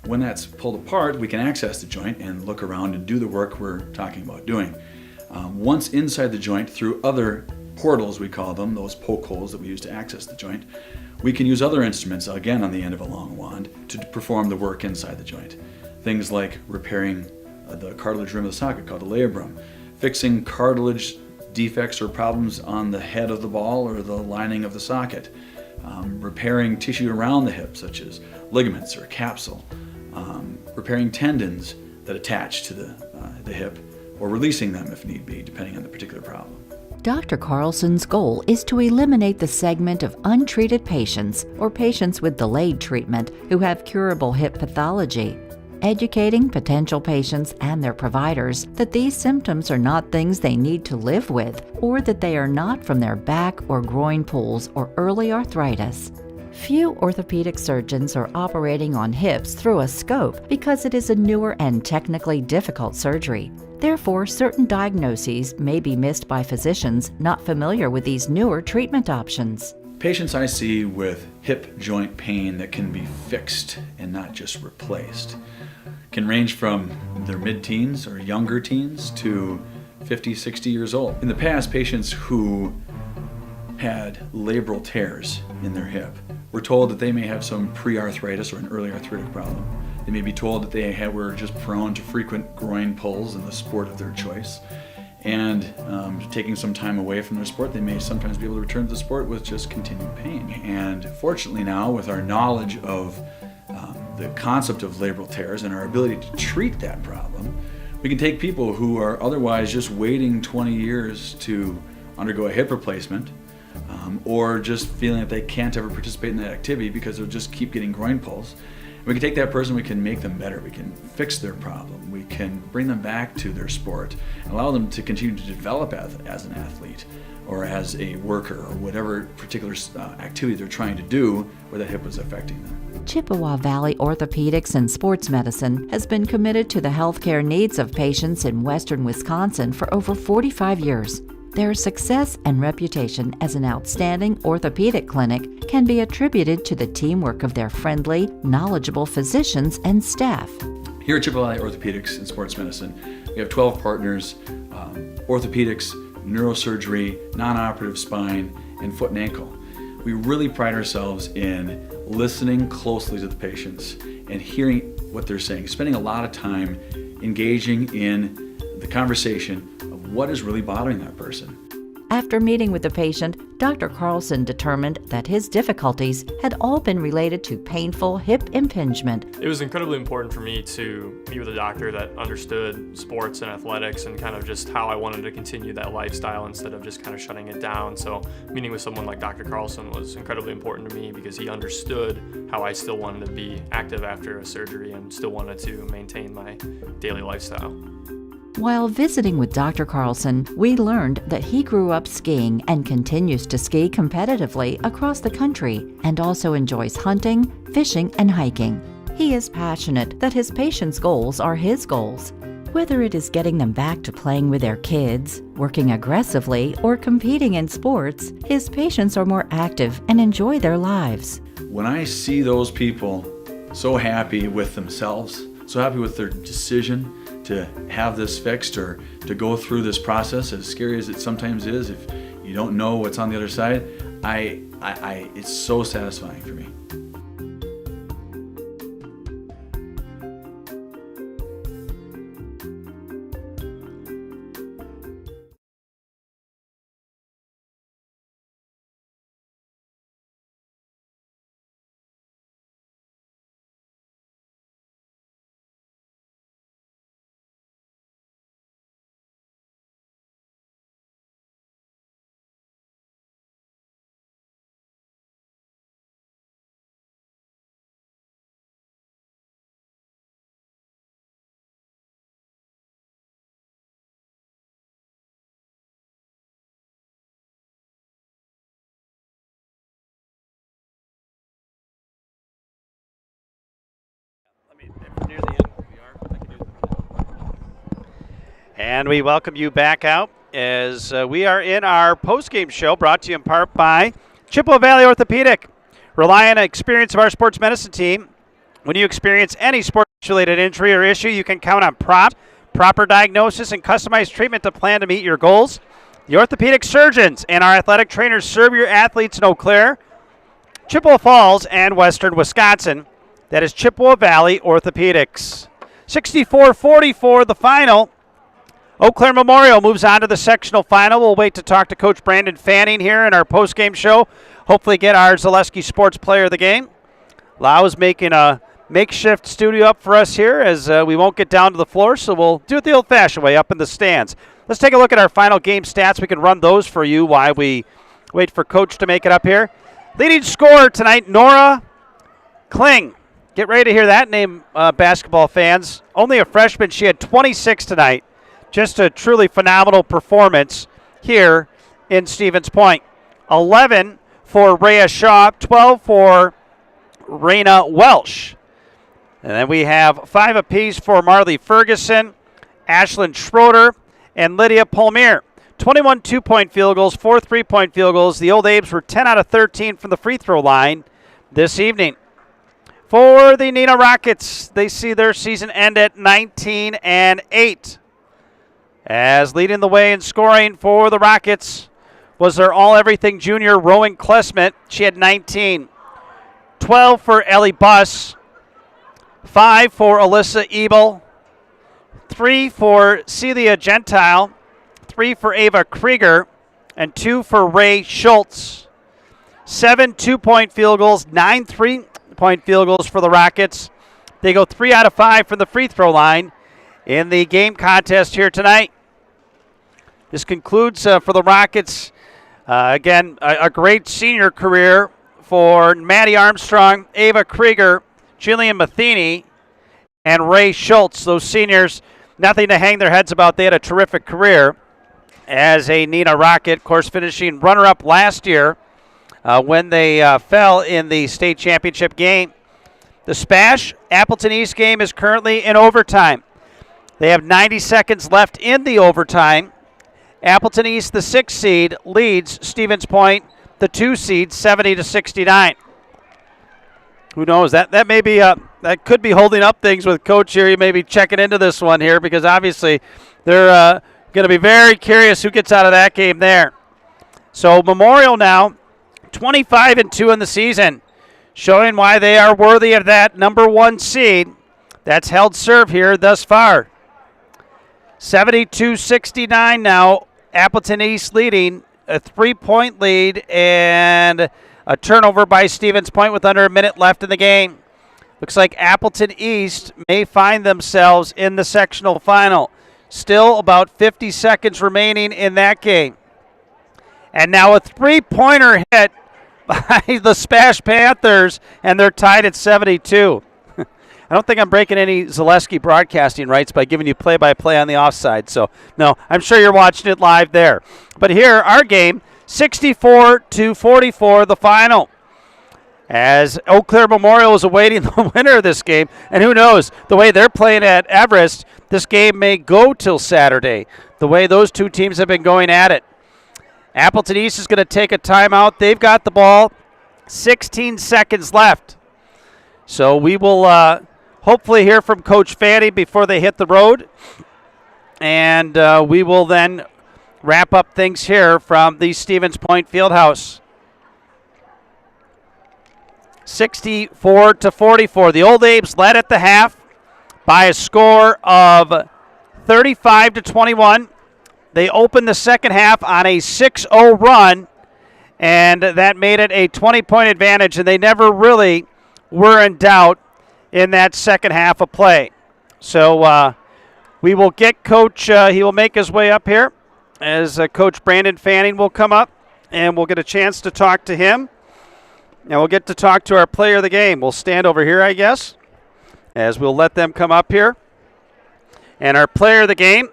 When that's pulled apart, we can access the joint and look around and do the work we're talking about doing. Once inside the joint, through other portals, we call them, those poke holes that we use to access the joint, we can use other instruments, again on the end of a long wand, to perform the work inside the joint. Things like repairing the cartilage rim of the socket, called the labrum, fixing cartilage defects or problems on the head of the ball or the lining of the socket, repairing tissue around the hip, such as ligaments or capsule, repairing tendons that attach to the hip, or releasing them if need be, depending on the particular problem. Dr. Carlson's goal is to eliminate the segment of untreated patients or patients with delayed treatment who have curable hip pathology, educating potential patients and their providers that these symptoms are not things they need to live with, or that they are not from their back or groin pulls or early arthritis. Few orthopedic surgeons are operating on hips through a scope because it is a newer and technically difficult surgery. Therefore, certain diagnoses may be missed by physicians not familiar with these newer treatment options. Patients I see with hip joint pain that can be fixed and not just replaced can range from their mid-teens or younger teens to 50, 60 years old. In the past, patients who had labral tears in their hip were told that they may have some pre-arthritis or an early arthritic problem. They may be told that they were just prone to frequent groin pulls in the sport of their choice. And taking some time away from their sport, they may sometimes be able to return to the sport with just continued pain. And fortunately now, with our knowledge of the concept of labral tears and our ability to treat that problem, we can take people who are otherwise just waiting 20 years to undergo a hip replacement, or just feeling that they can't ever participate in that activity because they'll just keep getting groin pulls. We can take that person, we can make them better, we can fix their problem, we can bring them back to their sport, and allow them to continue to develop as an athlete or as a worker or whatever particular activity they're trying to do where that hip is affecting them. Chippewa Valley Orthopedics and Sports Medicine has been committed to the healthcare needs of patients in western Wisconsin for over 45 years. Their success and reputation as an outstanding orthopedic clinic can be attributed to the teamwork of their friendly, knowledgeable physicians and staff. Here at Chippewa Valley Orthopedics and Sports Medicine, we have 12 partners, orthopedics, neurosurgery, non-operative spine, and foot and ankle. We really pride ourselves in listening closely to the patients and hearing what they're saying, spending a lot of time engaging in the conversation of what is really bothering that person. After meeting with the patient, Dr. Carlson determined that his difficulties had all been related to painful hip impingement. It was incredibly important for me to meet with a doctor that understood sports and athletics and kind of just how I wanted to continue that lifestyle instead of just kind of shutting it down. So meeting with someone like Dr. Carlson was incredibly important to me because he understood how I still wanted to be active after a surgery and still wanted to maintain my daily lifestyle. While visiting with Dr. Carlson, we learned that he grew up skiing and continues to ski competitively across the country and also enjoys hunting, fishing, and hiking. He is passionate that his patients' goals are his goals. Whether it is getting them back to playing with their kids, working aggressively, or competing in sports, his patients are more active and enjoy their lives. When I see those people so happy with themselves, so happy with their decision to have this fixed or to go through this process, as scary as it sometimes is. If you don't know what's on the other side, it's so satisfying for me. And we welcome you back out as we are in our postgame show brought to you in part by Chippewa Valley Orthopedic. Rely on the experience of our sports medicine team. When you experience any sports-related injury or issue, you can count on proper diagnosis, and customized treatment to plan to meet your goals. The orthopedic surgeons and our athletic trainers serve your athletes in Eau Claire, Chippewa Falls, and Western Wisconsin. That is Chippewa Valley Orthopedics. 64-44 the final. Eau Claire Memorial moves on to the sectional final. We'll wait to talk to Coach Brandon Fanning here in our postgame show. Hopefully get our Zaleski Sports Player of the Game. Lau's making a makeshift studio up for us here as we won't get down to the floor, so we'll do it the old-fashioned way up in the stands. Let's take a look at our final game stats. We can run those for you while we wait for Coach to make it up here. Leading scorer tonight, Nora Kling. Get ready to hear that name, basketball fans. Only a freshman. She had 26 tonight. Just a truly phenomenal performance here in Stevens Point. 11 for Rhea Shaw, 12 for Raina Welsh. And then we have 5 apiece for Marley Ferguson, Ashlyn Schroeder, and Lydia Palmier. 21 two-point field goals, 4 three-point field goals. The Old Abes were 10 out of 13 from the free throw line this evening. For the Neenah Rockets, they see their season end at 19-8. As leading the way in scoring for the Rockets was their all-everything junior, Rowan Klesmet. She had 19. 12 for Ellie Buss. 5 for Alyssa Ebel. 3 for Celia Gentile. 3 for Ava Krieger. And 2 for Ray Schultz. 7 two-point field goals, 9 three-point field goals for the Rockets. They go 3 out of 5 from the free throw line in the game contest here tonight. This concludes for the Rockets, again, a great senior career for Maddie Armstrong, Ava Krieger, Jillian Matheny, and Ray Schultz. Those seniors, nothing to hang their heads about. They had a terrific career as a Neenah Rocket, of course, finishing runner-up last year when they fell in the state championship game. The Spash Appleton East game is currently in overtime. They have 90 seconds left in the overtime. Appleton East, the 6th seed, leads Stevens Point, the 2 seed, 70-69. Who knows? That may be that could be holding up things with Coach here. He may be checking into this one here because obviously they're going to be very curious who gets out of that game there. So Memorial now 25-2 in the season, showing why they are worthy of that number 1 seed. That's held serve here thus far. 72-69 now. Appleton East leading, a 3-point lead, and a turnover by Stevens Point with under a minute left in the game. Looks like Appleton East may find themselves in the sectional final. Still about 50 seconds remaining in that game. And now a 3-pointer hit by the Spash Panthers, and they're tied at 72. I don't think I'm breaking any Zaleski broadcasting rights by giving you play-by-play on the offside. So, no, I'm sure you're watching it live there. But here, our game, 64-44, the final. As Eau Claire Memorial is awaiting the winner of this game. And who knows, the way they're playing at Everest, this game may go till Saturday, the way those two teams have been going at it. Appleton East is going to take a timeout. They've got the ball, 16 seconds left. So we will hopefully hear from Coach Fanny before they hit the road. And we will then wrap up things here from the Stevens Point Fieldhouse. 64-44. The Old Abe's led at the half by a score of 35-21. They opened the second half on a 6-0 run, and that made it a 20-point advantage, and they never really were in doubt in that second half of play. So we will get Coach, he will make his way up here as Coach Brandon Fanning will come up, and we'll get a chance to talk to him. And we'll get to talk to our player of the game. We'll stand over here, I guess, as we'll let them come up here. And our player of the game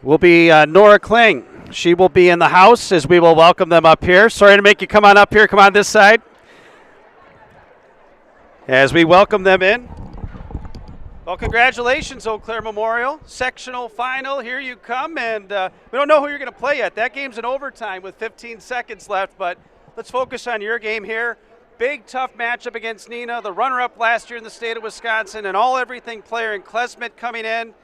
will be Nora Kling. She will be in the house as we will welcome them up here. Sorry to make you come on up here. Come on this side. As we welcome them in. Well, congratulations, Eau Claire Memorial. Sectional final, here you come. And we don't know who you're going to play yet. That game's in overtime with 15 seconds left, but let's focus on your game here. Big, tough matchup against Neenah, the runner-up last year in the state of Wisconsin, and all-everything player in Klesmet coming in.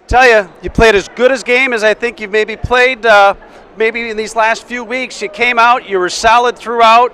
Tell you played as good a game as I think you've maybe played maybe in these last few weeks. You came out, you were solid throughout.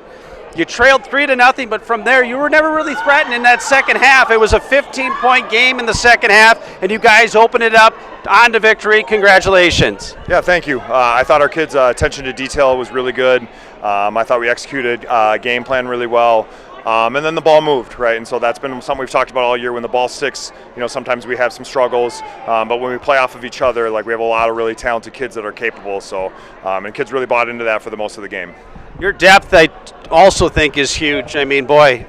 You trailed 3-0, but from there you were never really threatened in that second half. It was a 15-point game in the second half, and you guys opened it up on to victory. Congratulations. Yeah, thank you. I thought our kids' attention to detail was really good. I thought we executed game plan really well. And then the ball moved, right? And so that's been something we've talked about all year. When the ball sticks, sometimes we have some struggles. But when we play off of each other, we have a lot of really talented kids that are capable. So, and kids really bought into that for the most of the game. Your depth, I also think, is huge. I mean, boy,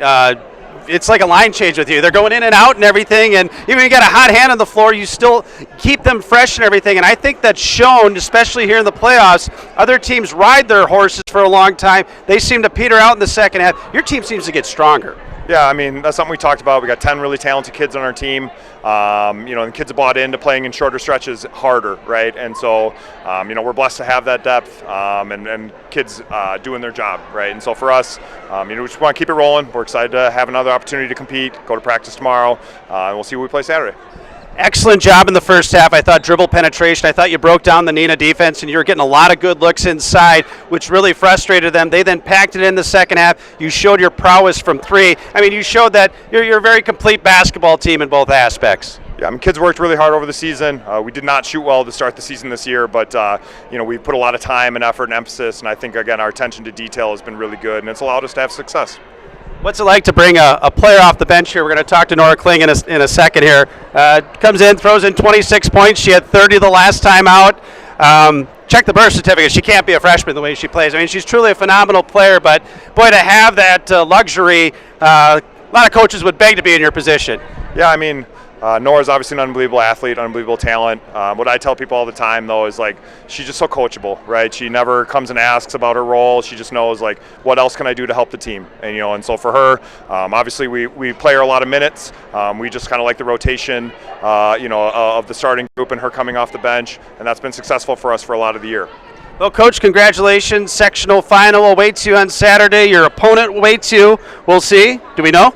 it's like a line change with you. They're going in and out and everything, and even when you got a hot hand on the floor, you still keep them fresh and everything. And I think that's shown, especially here in the playoffs. Other teams ride their horses for a long time. They seem to peter out in the second half. Your team seems to get stronger. Yeah, I mean, that's something we talked about. We got 10 really talented kids on our team. The kids have bought into playing in shorter stretches harder, right? And so, we're blessed to have that depth and kids doing their job, right? And so for us, we just want to keep it rolling. We're excited to have another opportunity to compete, go to practice tomorrow, and we'll see who we play Saturday. Excellent job in the first half. I thought dribble penetration. I thought you broke down the Neenah defense, and you were getting a lot of good looks inside, which really frustrated them. They then packed it in the second half. You showed your prowess from three. I mean, you showed that you're a very complete basketball team in both aspects. Yeah, kids worked really hard over the season. We did not shoot well to start the season this year, but we put a lot of time and effort and emphasis, and I think, again, our attention to detail has been really good, and it's allowed us to have success. What's it like to bring a player off the bench here? We're going to talk to Nora Kling in a second here. Comes in, throws in 26 points. She had 30 the last time out. Check the birth certificate. She can't be a freshman the way she plays. I mean, she's truly a phenomenal player, but boy, to have that luxury, a lot of coaches would beg to be in your position. Yeah, I mean, Nora's obviously an unbelievable athlete, unbelievable talent. What I tell people all the time, though, is she's just so coachable, right? She never comes and asks about her role. She just knows what else can I do to help the team, and so for her, obviously we play her a lot of minutes. We just kind of like the rotation, of the starting group and her coming off the bench, and that's been successful for us for a lot of the year. Well, Coach, congratulations. Sectional final awaits you on Saturday. Your opponent awaits you. We'll see. Do we know?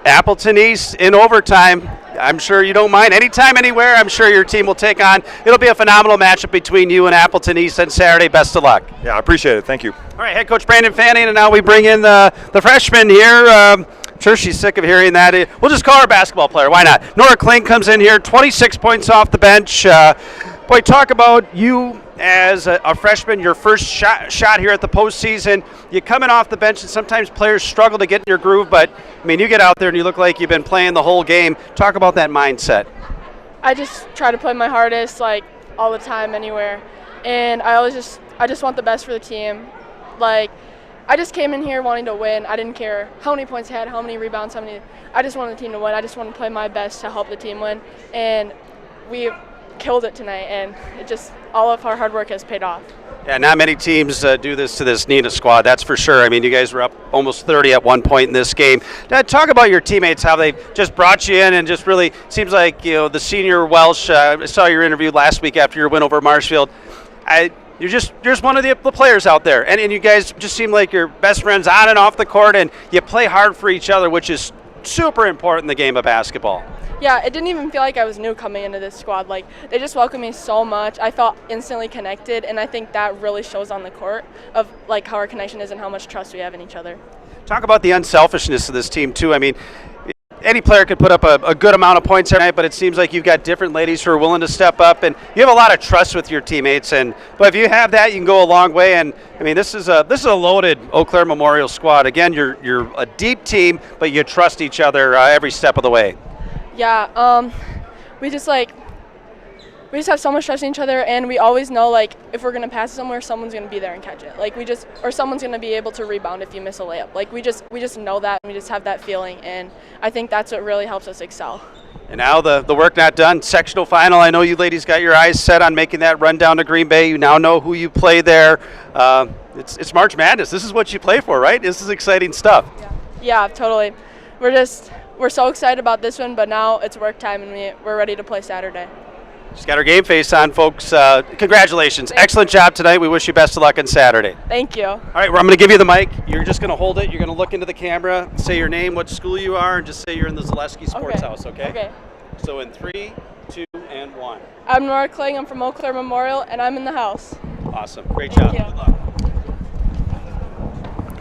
Appleton East in overtime. I'm sure you don't mind. Anytime, anywhere, I'm sure your team will take on. It'll be a phenomenal matchup between you and Appleton East on Saturday. Best of luck. Yeah, I appreciate it. Thank you. All right, head coach Brandon Fanning, and now we bring in the freshman here. I'm sure she's sick of hearing that. We'll just call her a basketball player. Why not? Nora Kling comes in here, 26 points off the bench. Boy, talk about you as a freshman, your first shot here at the postseason. You coming off the bench, and sometimes players struggle to get in your groove, but, I mean, you get out there and you look like you've been playing the whole game. Talk about that mindset. I just try to play my hardest, all the time, anywhere. And I just want the best for the team. I just came in here wanting to win. I didn't care how many points I had, how many rebounds, I just wanted the team to win. I just wanted to play my best to help the team win. And we killed it tonight, and all of our hard work has paid off. Yeah, not many teams do this to this Neenah squad, that's for sure. I mean, you guys were up almost 30 at one point in this game. Talk about your teammates, how they just brought you in, and just really seems like, the senior Welsh, I saw your interview last week after your win over Marshfield. You're just one of the players out there, and you guys just seem like you're best friends on and off the court, and you play hard for each other, which is super important in the game of basketball. Yeah, it didn't even feel like I was new coming into this squad. Like, they just welcomed me so much. I felt instantly connected, and I think that really shows on the court of like how our connection is and how much trust we have in each other. Talk about the unselfishness of this team too. I mean, any player could put up a good amount of points every night, but it seems like you've got different ladies who are willing to step up, and you have a lot of trust with your teammates. But if you have that, you can go a long way. And I mean, this is a loaded Eau Claire Memorial squad. Again, you're a deep team, but you trust each other every step of the way. Yeah, we just have so much trust in each other, and we always know like if we're gonna pass it somewhere, someone's gonna be there and catch it. Like or someone's gonna be able to rebound if you miss a layup. Like we just know that, and we just have that feeling, and I think that's what really helps us excel. And now the work not done. Sectional final. I know you ladies got your eyes set on making that run down to Green Bay. You now know who you play there. It's March Madness. This is what you play for, right? This is exciting stuff. Yeah, totally. We're so excited about this one, but now it's work time, and we're ready to play Saturday. She's got her game face on, folks. Congratulations. Excellent job tonight. We wish you best of luck on Saturday. Thank you. All right, well, I'm going to give you the mic. You're just going to hold it. You're going to look into the camera, say your name, what school you are, and just say you're in the Zaleski Sports House, okay? Okay. So in 3, 2, and 1. I'm Nora Kling. I'm from Eau Claire Memorial, and I'm in the house. Awesome. Great job. Good luck.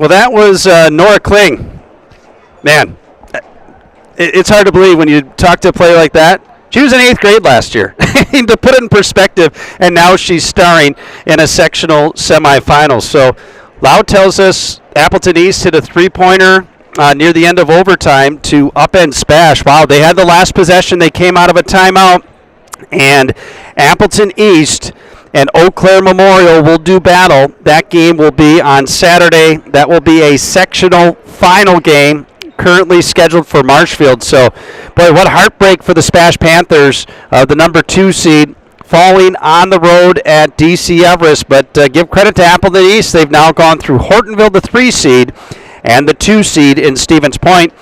Well, that was Nora Kling. Man, it's hard to believe when you talk to a player like that. She was in 8th grade last year. To put it in perspective, and now she's starring in a sectional semifinal. So Loud tells us Appleton East hit a three-pointer near the end of overtime to upend Spash. Wow, they had the last possession. They came out of a timeout, and Appleton East and Eau Claire Memorial will do battle. That game will be on Saturday. That will be a sectional final game, currently scheduled for Marshfield. So, boy, what heartbreak for the Spash Panthers, the number 2 seed, falling on the road at DC Everest. But give credit to Appleton East. They've now gone through Hortonville, the 3 seed, and the 2 seed in Stevens Point.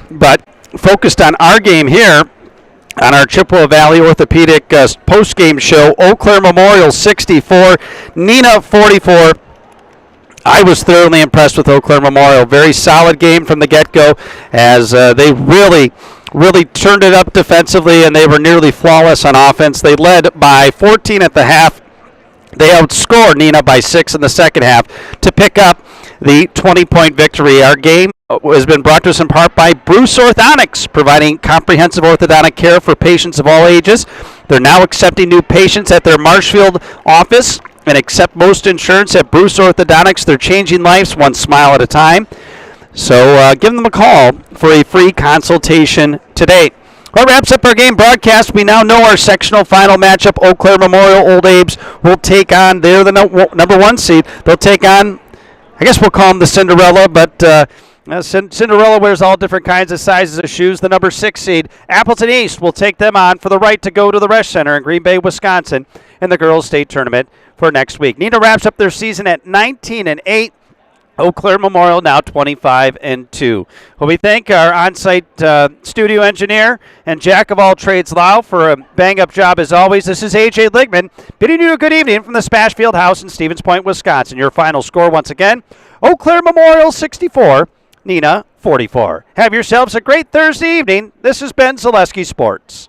But focused on our game here, on our Chippewa Valley Orthopedic post-game show, Eau Claire Memorial 64, Neenah 44. I was thoroughly impressed with Eau Claire Memorial. Very solid game from the get-go, as they really turned it up defensively, and they were nearly flawless on offense. They led by 14 at the half. They outscored Neenah by 6 in the second half to pick up the 20-point victory. Our game has been brought to us in part by Bruce Orthodontics, providing comprehensive orthodontic care for patients of all ages. They're now accepting new patients at their Marshfield office and accept most insurance at Bruce Orthodontics. They're changing lives one smile at a time. So give them a call for a free consultation today. Well, that wraps up our game broadcast. We now know our sectional final matchup. Eau Claire Memorial Old Abe's will take on, they're the number 1 seed. They'll take on, I guess we'll call them the Cinderella, but Cinderella wears all different kinds of sizes of shoes. The number 6 seed, Appleton East, will take them on for the right to go to the Resch Center in Green Bay, Wisconsin in the girls' state tournament for next week. Neenah wraps up their season at 19-8. Eau Claire Memorial now 25-2. Well, we thank our on-site studio engineer and jack of all trades, Lau, for a bang-up job as always. This is A.J. Ligman bidding you a good evening from the Spash Field House in Stevens Point, Wisconsin. Your final score once again, Eau Claire Memorial 64, Neenah 44. Have yourselves a great Thursday evening. This has been Zaleski Sports.